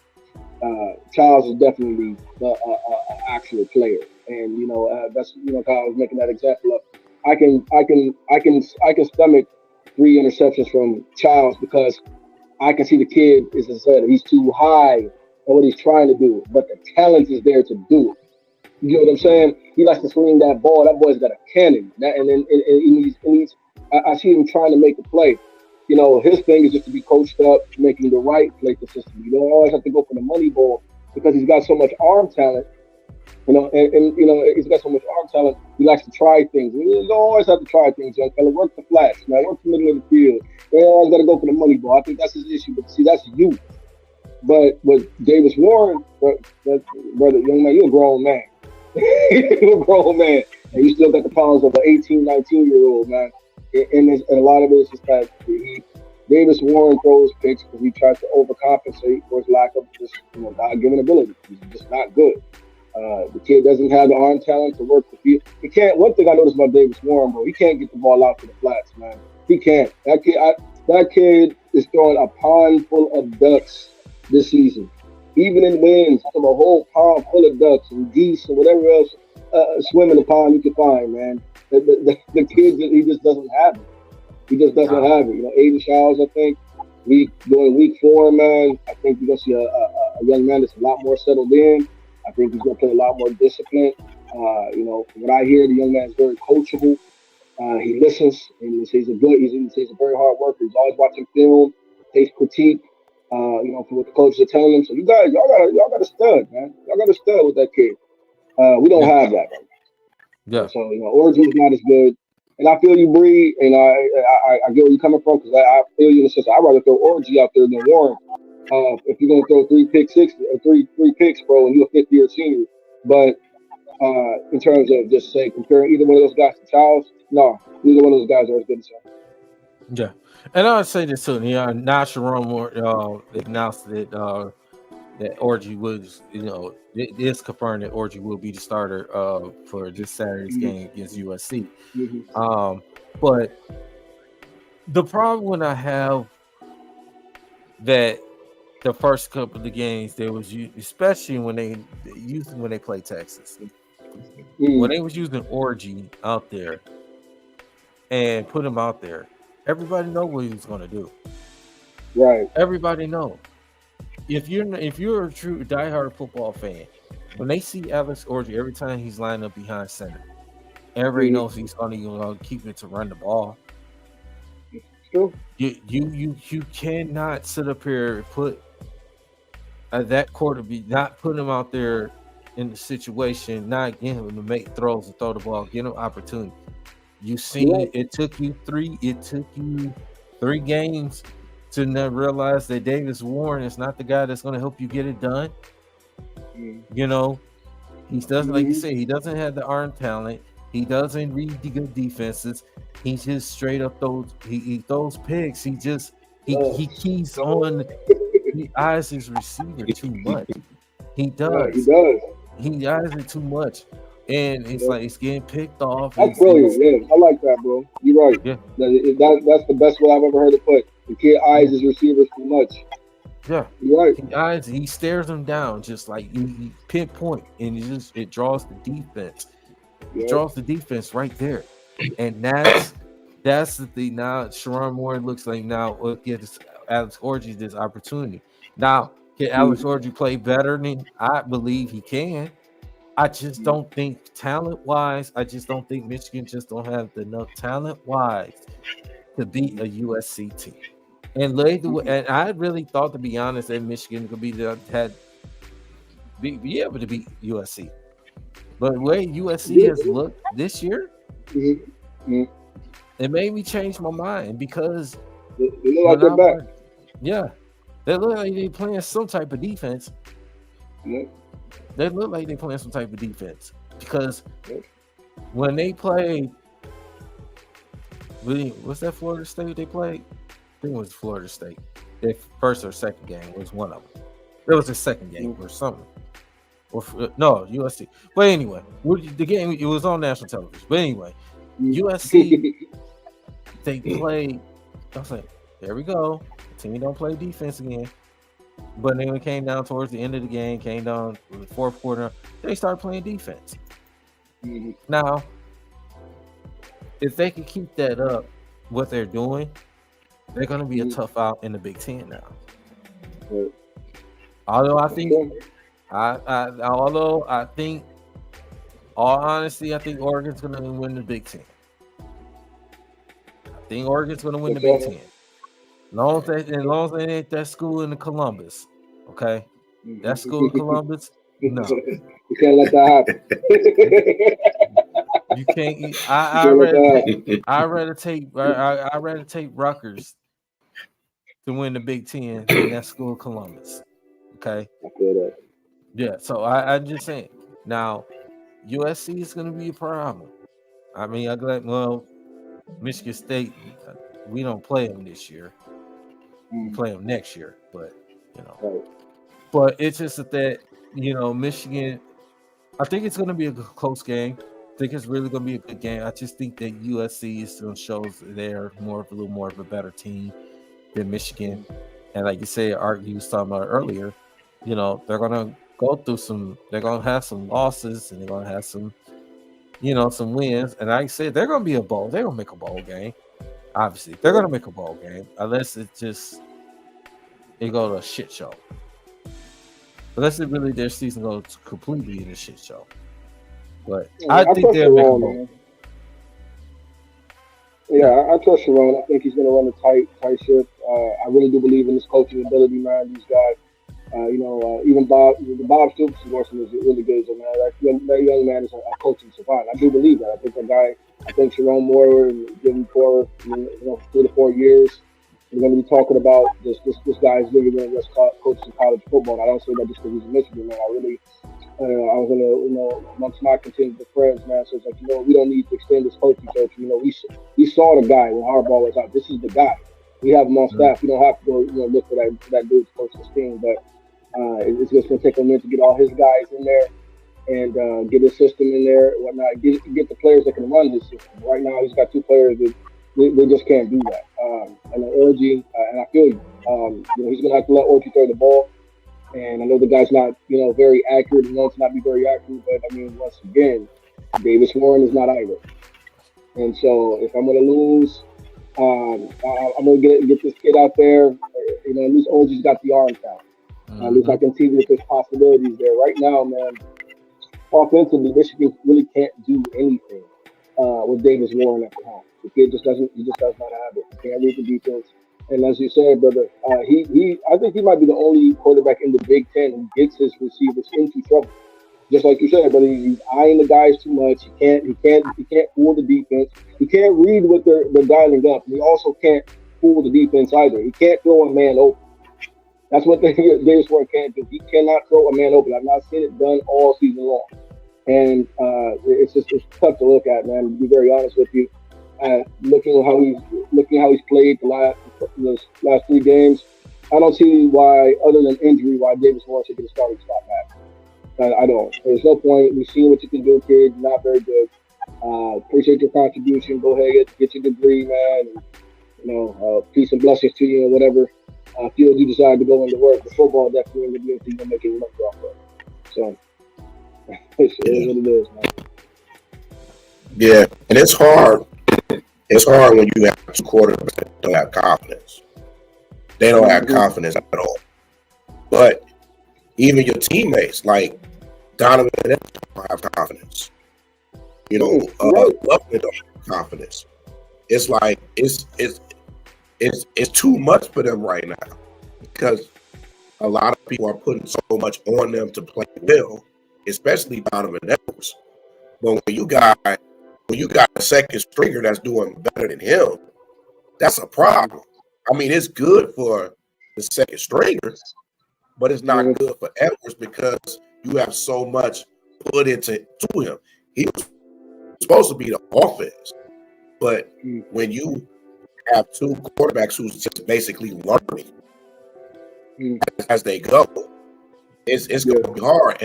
[SPEAKER 6] Charles is definitely an actual player, and that's how I was making that example of. I can stomach 3 interceptions from Charles because I can see the kid is he's too high on what he's trying to do, but the talent is there to do it. You know what I'm saying? He likes to swing that ball. That boy's got a cannon. I see him trying to make a play. His thing is just to be coached up, making the right play consistently. You don't always have to go for the money ball because he's got so much arm talent. He's got so much arm talent. He likes to try things. You don't always have to try things, young fella. Work the flats, man. Work the middle of the field. You don't always got to go for the money ball. I think that's his issue. But see, that's you. But with Davis Warren, brother, young man, you're a grown man. You're a grown man, and you still got the problems of an 18, 19-year-old, man. And a lot of it is just that Davis Warren throws picks because he tries to overcompensate for his lack of just God-given ability. He's just not good. The kid doesn't have the arm talent to work the field. He can't. One thing I noticed about Davis Warren, bro, he can't get the ball out to the flats, man. He can't. That kid is throwing a pond full of ducks this season. Even in wins, from a whole pond full of ducks and geese and whatever else swim in the pond you can find, man. The kid, he just doesn't have it. He just doesn't have it. Aiden Showers, I think, during week 4, man, I think you're going to see a young man that's a lot more settled in. I think he's going to play a lot more discipline. From what I hear, the young man is very coachable. He listens, and he's a very hard worker. He's always watching film, takes critique, from what the coaches are telling him. So y'all got a stud, man. Y'all got a stud with that kid. We don't have that, right?
[SPEAKER 1] Yeah.
[SPEAKER 6] So Origin's not as good, and I feel you, Bree, and I get where you're coming from because I feel you in the sense I'd rather throw Orgy out there than Warren. If you're gonna throw 3 picks, bro, and you're a 5th-year senior, but in terms of just say comparing either one of those guys to Charles, no, neither one of those guys are as good as him.
[SPEAKER 1] Yeah, and I would say this too. Now Sharon announced that Orgy was, it is confirmed that Orgy will be the starter for this Saturday's game against USC. But the problem I have that the first couple of the games they was especially when they play Texas, when they was using Orgy out there and put him out there, everybody know what he was going to do.
[SPEAKER 6] Right.
[SPEAKER 1] Everybody know. If you're a true diehard football fan, when they see Alex Orgy every time he's lined up behind center, everybody knows he's going to keep it to run the ball.
[SPEAKER 6] True.
[SPEAKER 1] You cannot sit up here and put that quarterback, not put him out there in the situation, not get him to make throws and throw the ball, get him opportunity. You seen it. It took you 3 games to not realize that Davis Warren is not the guy that's going to help you get it done. He doesn't, like you say, he doesn't have the arm talent. He doesn't read the good defenses. He just straight up he throws picks. He keys on. He eyes his receiver too much. He does. He eyes it too much, and it's like it's getting picked off.
[SPEAKER 6] That's brilliant. Yeah, I like that, bro. You're right. Yeah. That's the best way I've ever heard it put. The kid eyes his receivers too much.
[SPEAKER 1] Yeah,
[SPEAKER 6] you're right.
[SPEAKER 1] He stares them down just like he pinpoint, and it draws the defense. It draws the defense right there, and that's the thing. Now Sharon Moore looks like now gives Alex Orgy this opportunity. Now, can Alex Orgy play better than I believe he can? I just don't think talent-wise. I just don't think Michigan just don't have enough talent-wise to beat a USC team. And I really thought, to be honest, that Michigan could be able to beat USC. But the way USC has looked this year, it made me change my mind because
[SPEAKER 6] they look like they're back.
[SPEAKER 1] Yeah, They look like they playing some type of defense.
[SPEAKER 6] Yeah.
[SPEAKER 1] They look like they playing some type of defense because
[SPEAKER 6] Yeah.
[SPEAKER 1] when they played, what's that Florida State they played? I think it was Florida State. Their first or second game was one of them. It was the second game or something. Or no, USC. But anyway, the game it was on national television. But anyway, USC they played. I was like, there we go. The team don't play defense again. But then it came down towards the end of the game, came down to the fourth quarter, they started playing defense.
[SPEAKER 6] Mm-hmm.
[SPEAKER 1] Now, if they can keep that up, what they're doing, they're going to be a tough out in the Big Ten now.
[SPEAKER 6] Right.
[SPEAKER 1] Although I think, all honesty, I think Oregon's going to win the Big Ten. I think Oregon's going to win the Big Ten. As long as they ain't that school in the Columbus, okay? That school in Columbus, no.
[SPEAKER 6] You can't let that happen.
[SPEAKER 1] You can't. I rather take Rutgers to win the Big Ten than that school in Columbus. Okay.
[SPEAKER 6] I feel that.
[SPEAKER 1] Yeah. So I'm just saying. Now, USC is going to be a problem. I mean, I'm glad. Well, Michigan State, we don't play them this year. We play them next year, but
[SPEAKER 6] Right.
[SPEAKER 1] But it's just that Michigan. I think it's going to be a close game. I think it's really going to be a good game. I just think that USC still shows they're a little more of a better team than Michigan. And like you said, Art, you was talking about earlier, they're going to go through they're going to have some losses and they're going to have some wins. And like I said, they're going to be they're going to make a bowl game. Obviously, they're going to make a bowl game unless it go to a shit show. Unless their season goes completely in a shit show. But I think they'll make a bowl.
[SPEAKER 6] Yeah, I trust Sharon. I think he's going to run a tight ship. I really do believe in his coaching ability, man. These guys, even Bob Stoops is really good. So, man, that young man is a coaching savant. I do believe that. I think Sharon Moore, give him 3 to 4 years, we're going to be talking about this guy's really going to coach some college football. And I don't say that just because he's in Michigan, man. I was amongst my contingent of friends, man. So it's like, we don't need to extend this coaching search. We saw the guy when Harbaugh was out. This is the guy. We have him on staff. We don't have to go, look for that dude to coach this team. But it's just going to take a minute to get all his guys in there and get his system in there and whatnot. Get the players that can run his system. Right now, he's got 2 players that they just can't do that. And Orgy, and I feel you. He's going to have to let Orgy throw the ball. And I know the guy's not, very accurate. He wants to not be very accurate. But, I mean, once again, Davis Warren is not either. And so if I'm going to lose, I'm going to get this kid out there. At least Orgy's got the arm talent. At least I can see that there's possibilities there. Right now, man, offensively, Michigan really can't do anything with Davis Warren at the helm. The kid just does not have it. He can't read the defense. And as you said, brother, I think he might be the only quarterback in the Big Ten who gets his receivers into trouble. Just like you said, brother, he's eyeing the guys too much. He can't fool the defense. He can't read what they're dialing up. And he also can't fool the defense either. He can't throw a man open. That's what Davis Warren can't do. He cannot throw a man open. I've not seen it done all season long. And it's tough to look at, man. To be very honest with you, looking how he's played the last 3 games, I don't see why, other than injury, why Davis Warren should get a starting spot back. I don't. There's no point. We've seen what you can do, kid. You're not very good. Appreciate your contribution. Go ahead, get your degree, man. And, peace and blessings to you, or whatever field you decide to go into work. The football definitely going to be anything to make it look off of. So, it is what it is, man.
[SPEAKER 2] Yeah, and it's hard. It's hard when you have 2 quarterbacks that don't have confidence. They don't have confidence at all. But even your teammates, like Donovan, don't have confidence. Buckner don't have confidence. It's like it's too much for them right now because a lot of people are putting so much on them to play well, especially Donovan Edwards. But when you got a second stringer that's doing better than him, that's a problem. I mean, it's good for the second stringer, but it's not good for Edwards because you have so much put into him. He was supposed to be the offense, but when you have two quarterbacks who's just basically learning as they go, it's going to be hard.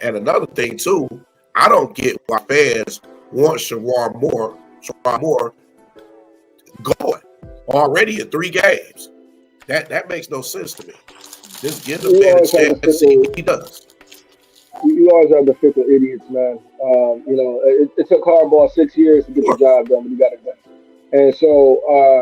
[SPEAKER 2] And another thing too, I don't get why fans want Sharon Moore going already in 3 games. That makes no sense to me. Just give the man a chance and see what he does.
[SPEAKER 6] You always have the fickle idiots, man. It took Harbaugh 6 years to get the job done, but he got it done. And so,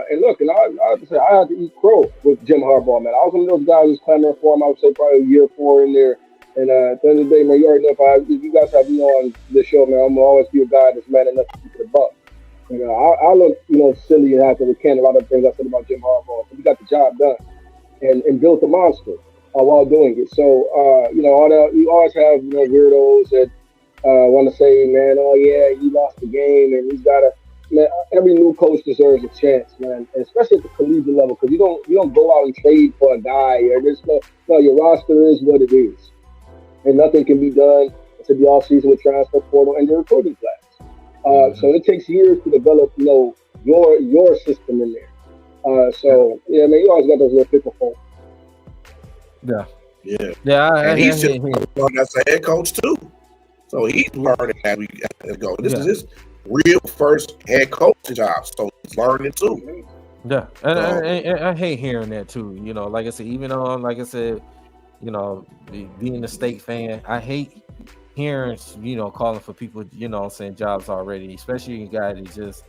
[SPEAKER 6] and look, and I have to say, I had to eat crow with Jim Harbaugh, man. I was one of those guys who's clamoring for him. I would say probably year 4 in there. And at the end of the day, man, you already know if you guys have me on this show, man, I'm gonna always be a guy that's man enough to keep it a buck. And I look, silly and have to recant a lot of things I said about Jim Harbaugh, but he got the job done and built a monster while doing it. So, all that, you always have weirdos that want to say, man, oh yeah, he lost the game and he's got to. Man, every new coach deserves a chance, man, and especially at the collegiate level, because you don't go out and trade for a guy. Or there's no, your roster is what it is, and nothing can be done until the offseason with transfer portal and the recruiting class. So it takes years to develop, your system in there. So yeah, man, you always got those little fickle folk.
[SPEAKER 1] Yeah.
[SPEAKER 2] And he's just learning as a head coach too. So he's learning as we go. This is his real first head coaching job, so he's learning too.
[SPEAKER 1] Yeah, and I hate hearing that too. Like I said, even on, like I said, being a State fan, I hate hearing, calling for people, saying jobs already, especially a guy that just,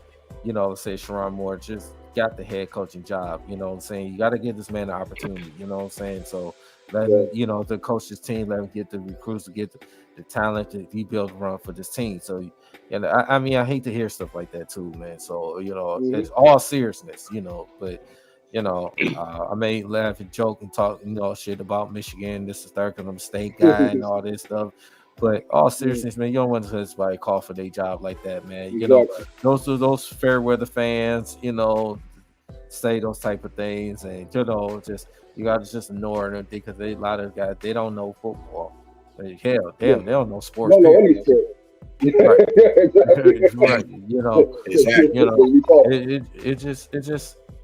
[SPEAKER 1] say Sharon Moore just got the head coaching job. Saying you got to give this man an opportunity. Saying so. Let him, the coach's team, let him get the recruits, to get the talent that he built run for this team. So, I mean, I hate to hear stuff like that too, man. So, it's all seriousness, but, I may laugh and joke and talk, shit about Michigan. This is third because I'm a State guy and all this stuff. But all seriousness, man, you don't want to somebody call for their job like that, man. Those fair weather fans, say those type of things, and just you got to just ignore them because a lot of guys, they don't know football. Hell, damn, they don't know sports.
[SPEAKER 6] Don't know anything.
[SPEAKER 1] Right. Right.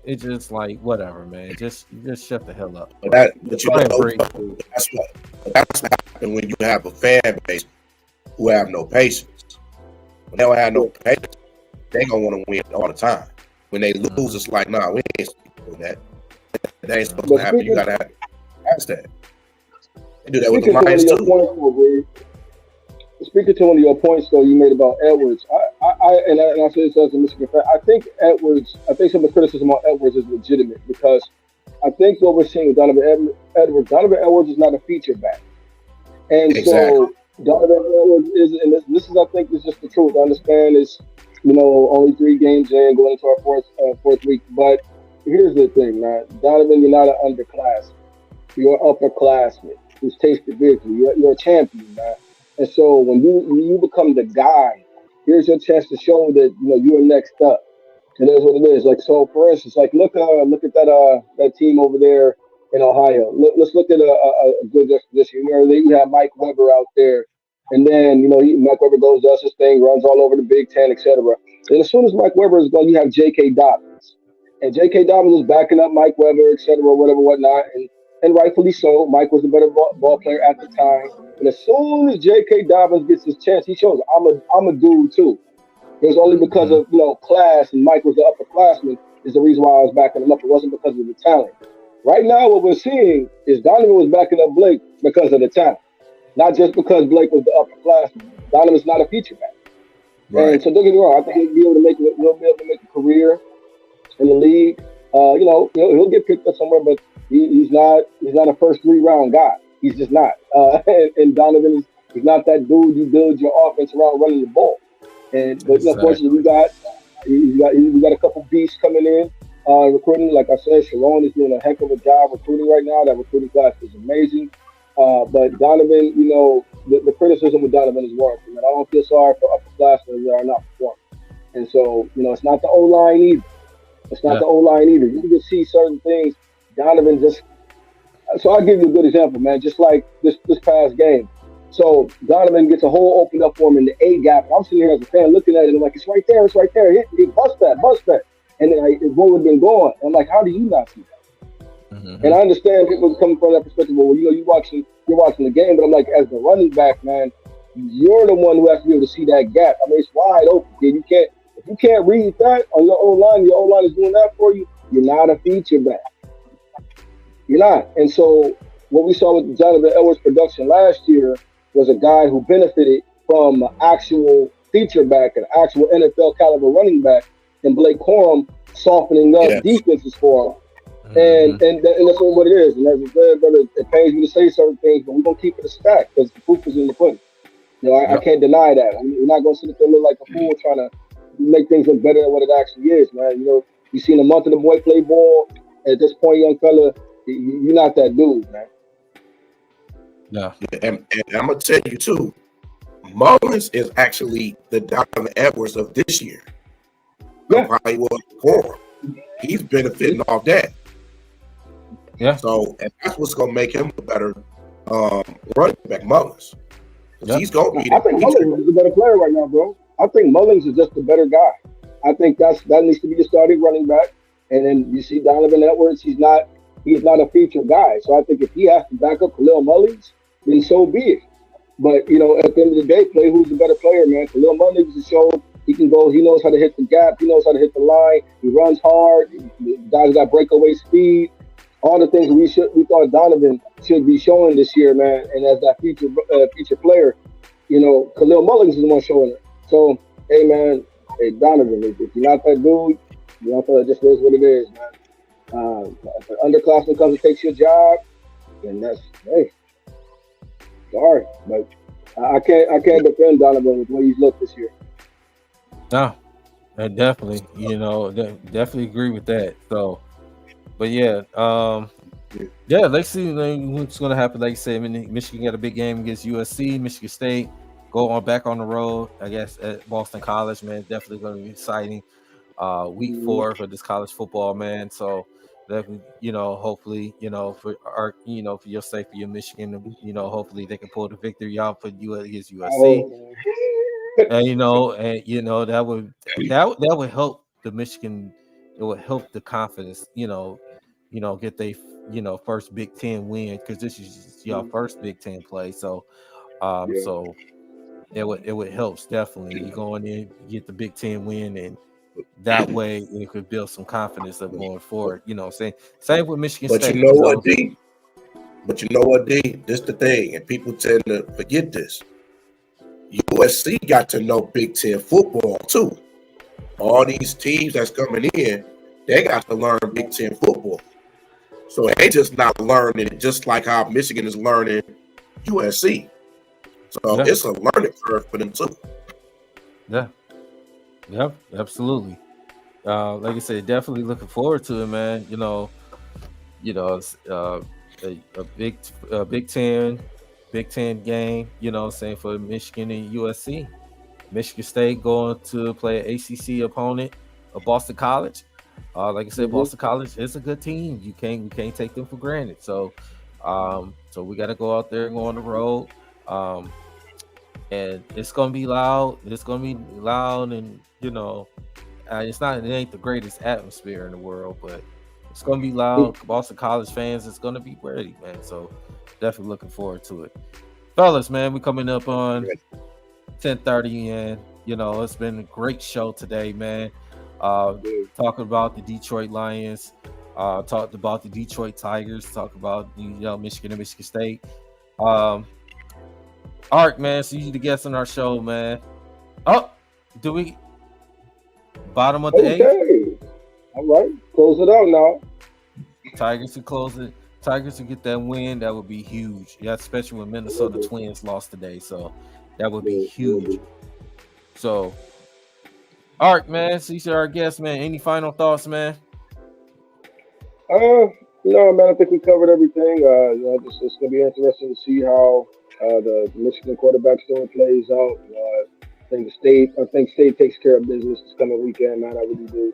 [SPEAKER 1] It's just like whatever, man. Just shut the hell up.
[SPEAKER 2] That's what happens when you have a fan base who have no patience. When they don't have no patience, they gonna want to win all the time. When they lose, it's like, nah, we ain't doing that. That ain't supposed to happen. You gotta ask that. They do that with the Lions too.
[SPEAKER 6] Speaking to one of your points, though, you made about Edwards, I say this as a Michigan fan. I think some of the criticism on Edwards is legitimate because I think what we're seeing with Donovan Edwards is not a feature back, and so Donovan Edwards is, and this is, I think, is just the truth. I understand is, only 3 games in, going into our fourth week, but here's the thing, man. Donovan, you're not an underclassman. You're an upperclassman who's tasted victory. You're a champion, man. And so when you become the guy, here's your chance to show that you're next up. And that's what it is. Like, so for instance, like look at that team over there in Ohio. Let's look at a good disposition. You have Mike Weber out there, and then Mike Weber goes, does his thing, runs all over the Big Ten, etc. And as soon as Mike Weber is gone, you have J.K. Dobbins, and J.K. Dobbins is backing up Mike Weber, etc., whatnot, and rightfully so. Mike was the better ball player at the time. And as soon as J.K. Dobbins gets his chance, he shows I'm a dude too. It was only because of class, and Mike was the upperclassman is the reason why I was backing him up. It wasn't because of the talent. Right now, what we're seeing is Donovan was backing up Blake because of the talent, not just because Blake was the upperclassman. Donovan's not a feature back. Right. And so don't get me wrong, I think he'll be able to make a career in the league. He'll get picked up somewhere, but he's not a first 3-round guy. He's just not. And Donovan is not that dude you build your offense around running the ball. But unfortunately, we got a couple beasts coming in recruiting. Like I said, Sharon is doing a heck of a job recruiting right now. That recruiting class is amazing. But Donovan, the criticism with Donovan is warranted. And I don't feel sorry for upperclassmen that are not performing. And so, it's not the O-line either. It's not the O-line either. You can see certain things. Donovan just So I'll give you a good example, man. Just like this past game. So Donovan gets a hole opened up for him in the A gap. I'm sitting here as a fan looking at it and I'm like, it's right there, it's right there. Hit bust that. And then his ball would have been gone. I'm like, how do you not see that?
[SPEAKER 1] Mm-hmm.
[SPEAKER 6] And I understand people coming from that perspective. Well, you're watching the game, but I'm like, as the running back, man, you're the one who has to be able to see that gap. I mean, it's wide open. Kid. If you can't read that on your own line, your own line is doing that for you. You're not a feature back. You're not. And so what we saw with Jonathan Edwards' production last year was a guy who benefited from an actual feature back, an actual NFL caliber running back, and Blake Corum softening up defenses for him. And that's what it is. And as I said, brother, it pains me to say certain things, but we're gonna keep it a stack because the proof is in the pudding. I can't deny that. We're not gonna sit there and look like a fool trying to make things look better than what it actually is, man. You seen a month of the boy play ball. At this point, young fella, you're not that dude, man.
[SPEAKER 2] Yeah, and I'm gonna tell you too, Mullins is actually the Donovan Edwards of this year.
[SPEAKER 6] Yeah,
[SPEAKER 2] probably was before. He's benefiting off that.
[SPEAKER 1] Yeah.
[SPEAKER 2] So, and that's what's gonna make him a better running back, Mullins.
[SPEAKER 1] Yep.
[SPEAKER 2] He's gonna be.
[SPEAKER 6] I think Mullins is a better player right now, bro. I think Mullins is just a better guy. I think that needs to be the starting running back. And then you see Donovan Edwards. He's not a featured guy. So I think if he has to back up Khalil Mullins, then so be it. But at the end of the day, play who's the better player, man. Khalil Mullins has shown he can go. He knows how to hit the gap. He knows how to hit the line. He runs hard. The guy's got breakaway speed. All the things we thought Donovan should be showing this year, man. And as that feature player, Khalil Mullins is the one showing it. So, hey, man, Donovan, if you're not that dude, it just is what it is, man. If an underclassman comes and takes your job, then that's sorry, but I can't defend Donovan with the way he's looked this year.
[SPEAKER 1] No, I definitely, definitely agree with that. So, but let's see what's going to happen. Like you said, Michigan got a big game against USC. Michigan State go back on the road, I guess, at Boston College, man. Definitely going to be exciting. Week 4 for this college football, man. So definitely, hopefully, for our, for your sake, for your Michigan, hopefully they can pull the victory out for you against USC. And that would help the Michigan. It would help the confidence, get they first Big Ten win, because this is your first Big Ten play. So so it would help definitely. You go in there, get the Big Ten win, and that way it could build some confidence of going forward. Same with Michigan State.
[SPEAKER 2] But you know what, D? This the thing, and people tend to forget this. USC got to know Big Ten football too. All these teams that's coming in, they got to learn Big Ten football. So they just not learning it just like how Michigan is learning USC. So it's a learning curve for them too.
[SPEAKER 1] Yeah. Yep, absolutely. Like I said, definitely looking forward to it, man. It's a Big Ten game, for Michigan and USC. Michigan State going to play an ACC opponent of Boston College. Like I said, Boston College is a good team. We can't take them for granted. So we got to go out there and go on the road. And it's gonna be loud. It's gonna be loud, and it ain't the greatest atmosphere in the world, but it's gonna be loud. Boston College fans, it's gonna be ready, man. So definitely looking forward to it, fellas. Man, we coming up on 10:30, and it's been a great show today, man. Talking about the Detroit Lions, talked about the Detroit Tigers, talked about Michigan and Michigan State. Art, man, so you the guest on our show, man. Oh, do we bottom of the 8th?
[SPEAKER 6] All right, close it out now.
[SPEAKER 1] Tigers to close it. Tigers to get that win, that would be huge. Yeah, especially when Minnesota Twins lost today, so that would be huge. So, Art, man, so you're our guest, man. Any final thoughts, man?
[SPEAKER 6] No, man, I think we covered everything. It's gonna be interesting to see how the Michigan quarterback story plays out. I think State takes care of business this coming weekend, man. I really do.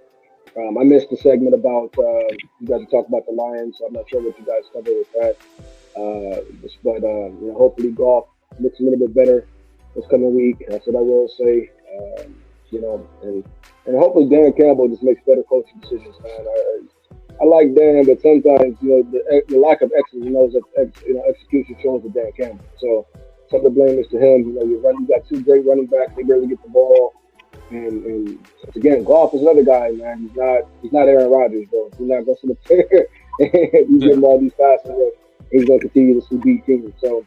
[SPEAKER 6] I missed the segment about you guys talked about the Lions. So I'm not sure what you guys covered with that. But hopefully golf looks a little bit better this coming week. That's what I will say. And hopefully Dan Campbell just makes better coaching decisions, man. I like Dan, but sometimes the lack of X's and O's execution shows with Dan Campbell. So some of the blame is to him. You got two great running backs. They barely get the ball. And again, golf is another guy, man. He's not Aaron Rodgers, bro. He's not going to sit there and give him all these passes. He's going to continue to beat teams. So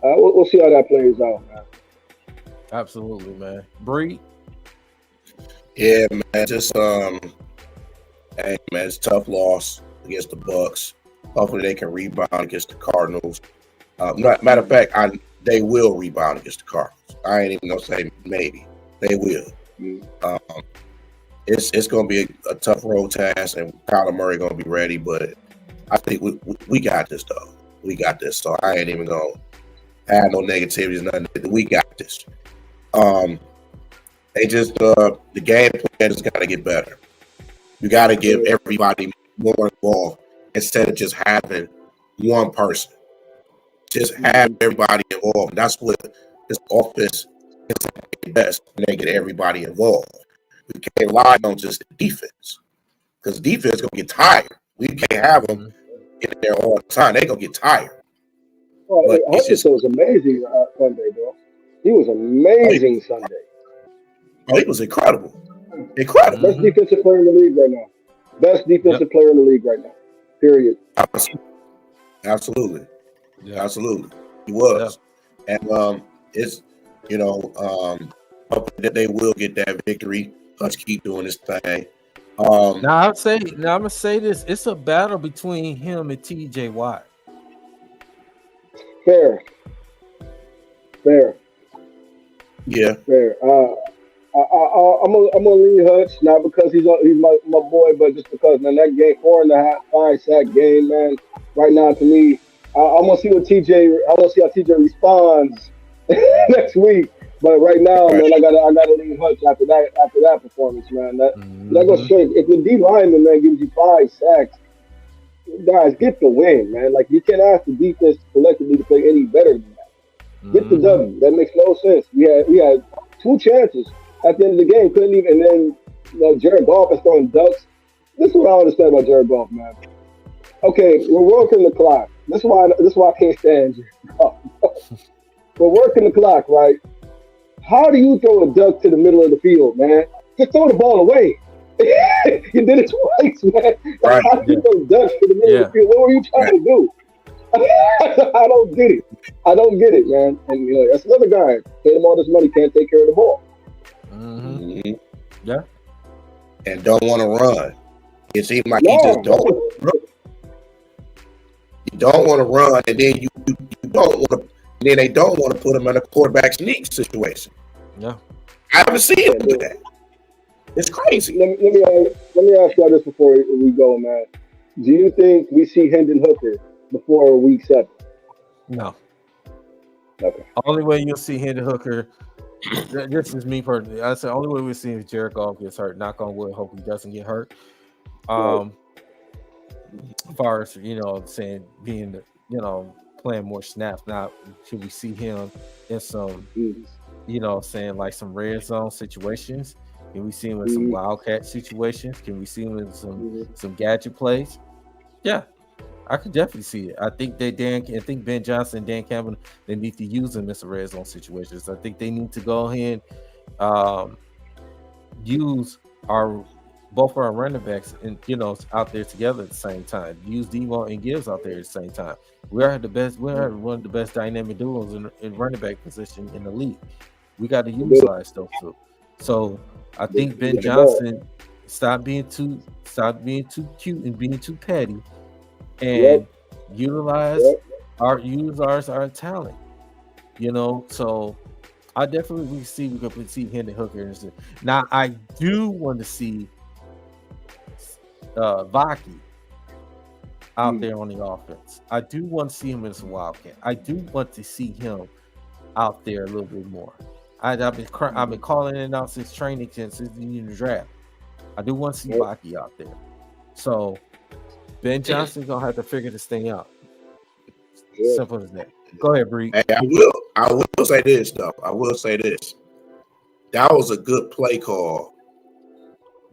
[SPEAKER 6] we'll see how that plays out, man.
[SPEAKER 1] Absolutely, man. Bree?
[SPEAKER 2] Yeah, man. Just hey, man, it's a tough loss against the Bucks. Hopefully, they can rebound against the Cardinals. Matter of fact, they will rebound against the Cardinals. I ain't even gonna say maybe. They will. It's going to be a tough road task, and Kyler Murray going to be ready. But I think we got this, though. We got this. So I ain't even going to add no negativities. Nothing. We got this. They just the game plan has got to get better. You got to give everybody more involved instead of just having one person. Just have everybody involved. And that's what this offense is the best when they get everybody involved. We can't rely on just the defense because defense is going to get tired. We can't have them in there all the time. They're going to get tired.
[SPEAKER 6] Well, Hutchinson was amazing Sunday, bro. He was amazing Sunday.
[SPEAKER 2] Oh, he was incredible. Incredible.
[SPEAKER 6] Best defensive player in the league right now. Best defensive player in the league right now. Period.
[SPEAKER 2] Absolutely. Yeah. Absolutely. He was. Yeah. And it's, hoping that they will get that victory. Let's keep doing this thing.
[SPEAKER 1] Now I'm gonna say this: it's a battle between him and TJ Watt.
[SPEAKER 6] Fair.
[SPEAKER 2] Yeah.
[SPEAKER 6] Fair. I'm gonna lean Hutch not because he's my boy, but just because man, that game 4.5 5-sack game, man. Right now, to me, I'm gonna see what TJ. I want to see how TJ responds next week. But right now, man, I gotta lean Hutch after that performance, man. That goes straight. If your D lineman, man, gives you 5 sacks, guys, get the win, man. Like you can't ask the defense collectively to play any better than that. Get the W. That makes no sense. We had 2 chances at the end of the game, couldn't even. And then Jared Goff is throwing ducks. This is what I understand about Jared Goff, man. Okay, we're working the clock. This is why I can't stand Jared Goff. We're working the clock, right? How do you throw a duck to the middle of the field, man? Just throw the ball away. You did it twice, man. Right. How do you throw ducks to the middle of the field? What were you trying to do? I don't get it, man. And that's another guy. Paid him all this money, can't take care of the ball.
[SPEAKER 1] Yeah.
[SPEAKER 2] And don't want to run. It seems like he just don't run. You don't want to run, and then you don't want to. Then they don't want to put him in a quarterback sneak situation.
[SPEAKER 1] Yeah,
[SPEAKER 2] I haven't seen him do that. It's crazy.
[SPEAKER 6] Let me ask y'all this before we go, man. Do you think we see Hendon Hooker before week 7?
[SPEAKER 1] No.
[SPEAKER 6] Okay.
[SPEAKER 1] Only way you'll see Hendon Hooker. This is me personally. I said only way we'll see is Jared Goff gets hurt. Knock on wood. Hope he doesn't get hurt. As far as saying being playing more snaps. Now, should we see him in some, saying like some red zone situations? Can we see him in some wildcat situations? Can we see him in some gadget plays? Yeah, I could definitely see it. I think Ben Johnson and Dan Campbell, they need to use him in some red zone situations. I think they need to go ahead and use both our running backs and out there together at the same time. Use Devo and Gibbs out there at the same time. We're one of the best dynamic duos in running back position in the league. We got to utilize those two. So I think Ben Johnson stop being too cute and being too petty, and utilize our talent. So I definitely we could see Hendon Hooker. Now I do want to see Vaki out there on the offense. I do want to see him as a wildcat. I do want to see him out there a little bit more. I've been calling it out since training, since the draft. I do want to see
[SPEAKER 6] Yep.
[SPEAKER 1] Baki out there. So Ben Johnson's gonna have to figure this thing out.
[SPEAKER 6] Yeah.
[SPEAKER 1] Simple as that. Go ahead, Bree.
[SPEAKER 2] Hey, I will say this though. I will say this. That was a good play call.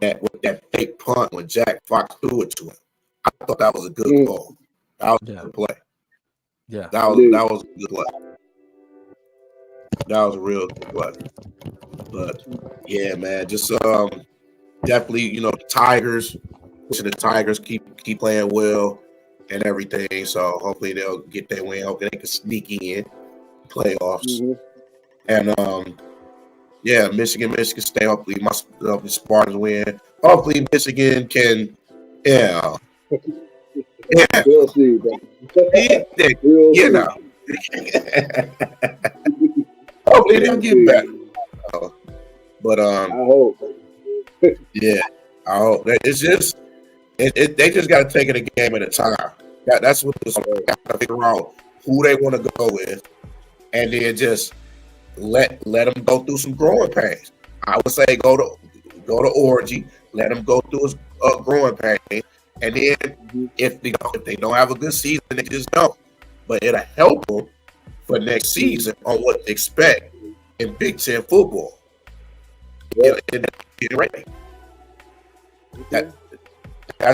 [SPEAKER 2] With that fake punt when Jack Fox threw it to him. I thought that was a good call. That was a good play.
[SPEAKER 1] Yeah.
[SPEAKER 2] That was a good play. That was a real good play. But yeah, man, just definitely, the Tigers. The Tigers keep playing well and everything. So hopefully they'll get their win. Hopefully they can sneak in playoffs. And yeah, Michigan State. Hopefully my Spartans win. Hopefully Michigan can, yeah.
[SPEAKER 6] We'll see, bro.
[SPEAKER 2] Hopefully they'll get better. But
[SPEAKER 6] I hope.
[SPEAKER 2] Yeah, I hope. It's just they just got to take it a game at a time. That's what this got to figure out who they want to go with, and then just let them go through some growing pains. I would say go to Orgy, let them go through his growing pain, and then if they don't have a good season, they just don't. But it'll help them for next season on what to expect in Big Ten football. That's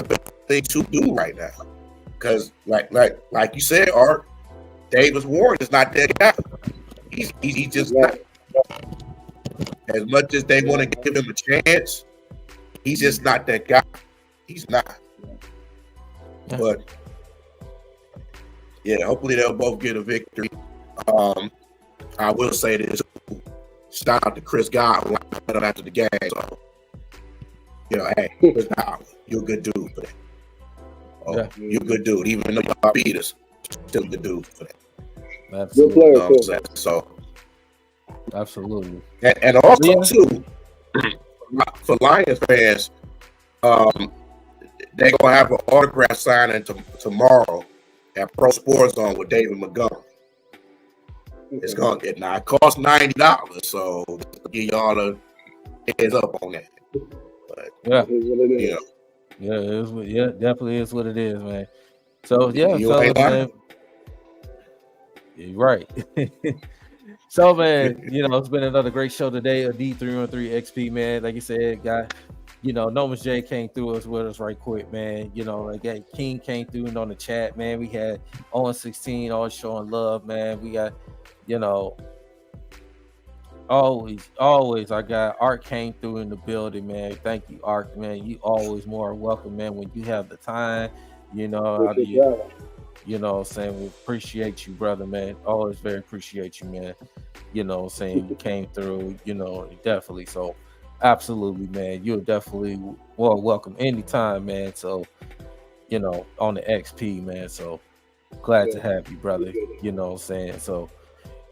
[SPEAKER 2] the thing to do right now, because like you said, Art, Davis Warren is not that guy. He's just not. As much as they want to give him a chance, he's just not that guy. He's not. But yeah, hopefully they'll both get a victory. I will say this: shout out to Chris Godwin after the game. So, hey, Chris Godwin, you're a good dude for that. You're a good dude, even though y'all beat us, still a good dude for that.
[SPEAKER 1] Absolutely.
[SPEAKER 6] Good player,
[SPEAKER 2] So,
[SPEAKER 1] absolutely.
[SPEAKER 2] And also too, for Lions fans, they're gonna have an autograph signing tomorrow at Pro Sports Zone with David Montgomery. It's gonna get now. It costs $90, so give y'all a heads up on that. But,
[SPEAKER 1] definitely is what it is, man. So
[SPEAKER 2] fellas,
[SPEAKER 1] man, you're right. So man, it's been another great show today of D313XP, man. Like you said, guy, Nomas J came through with us right quick, man. Like King came through on the chat, man. We had Owen 16 always showing love, man. We got, always I got Art came through in the building, man. Thank you, Art, man. You always more welcome, man, when you have the time. Saying we appreciate you, brother, man. Always very appreciate you, man. Saying you came through, definitely. So absolutely, man. You're definitely welcome anytime, man. So, on the XP, man. So glad to have you, brother. So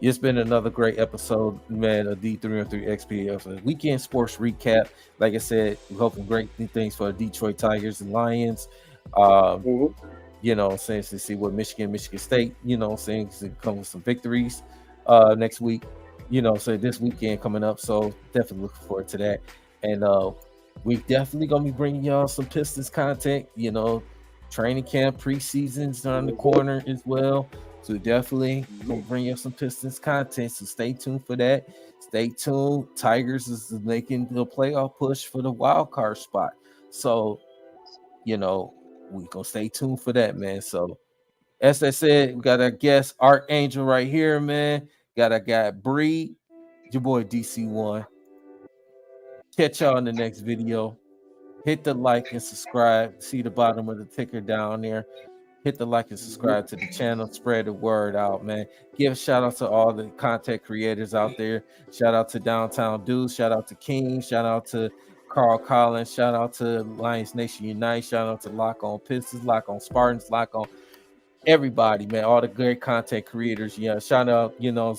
[SPEAKER 1] it's been another great episode, man, of D313XP of a weekend sports recap. Like I said, we're hoping great things for the Detroit Tigers and Lions. To see what Michigan State, to come with some victories next week, so this weekend coming up. So definitely looking forward to that. And we definitely gonna be bringing y'all some Pistons content, training camp, preseason's on the corner as well. So definitely gonna bring you some Pistons content. So stay tuned for that. Stay tuned. Tigers is making the playoff push for the wild card spot. So, we gonna stay tuned for that, man. So as I said, we got our guest Archangel right here, man. Got our guy Bree, your boy DC1. Catch y'all in the next video. Hit the like and subscribe. See the bottom of the ticker down there. Hit the like and subscribe to the channel. Spread the word out, man. Give a shout out to all the content creators out there. Shout out to Downtown Dudes. Shout out to King. Shout out to Carl Collins. Shout out to Lions Nation Unite. Shout out to Lock On Pistons, Lock On Spartans, Lock On everybody, man. All the great content creators. Shout out, down,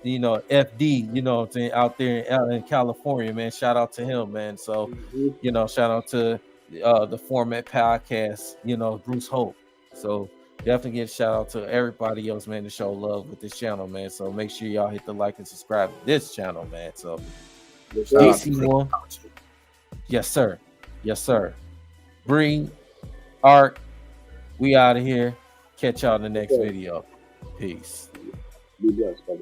[SPEAKER 1] FD, out there in California, man. Shout out to him, man. So, shout out to the Format Podcast, Bruce Hope. So definitely give a shout out to everybody else, man, to show love with this channel, man. So make sure y'all hit the like and subscribe to this channel, man. So DC1, Yes, sir. Yes, sir. Bree, Art, we out of here. Catch y'all in the next
[SPEAKER 6] Okay.
[SPEAKER 1] video. Peace.
[SPEAKER 6] Be blessed, brother.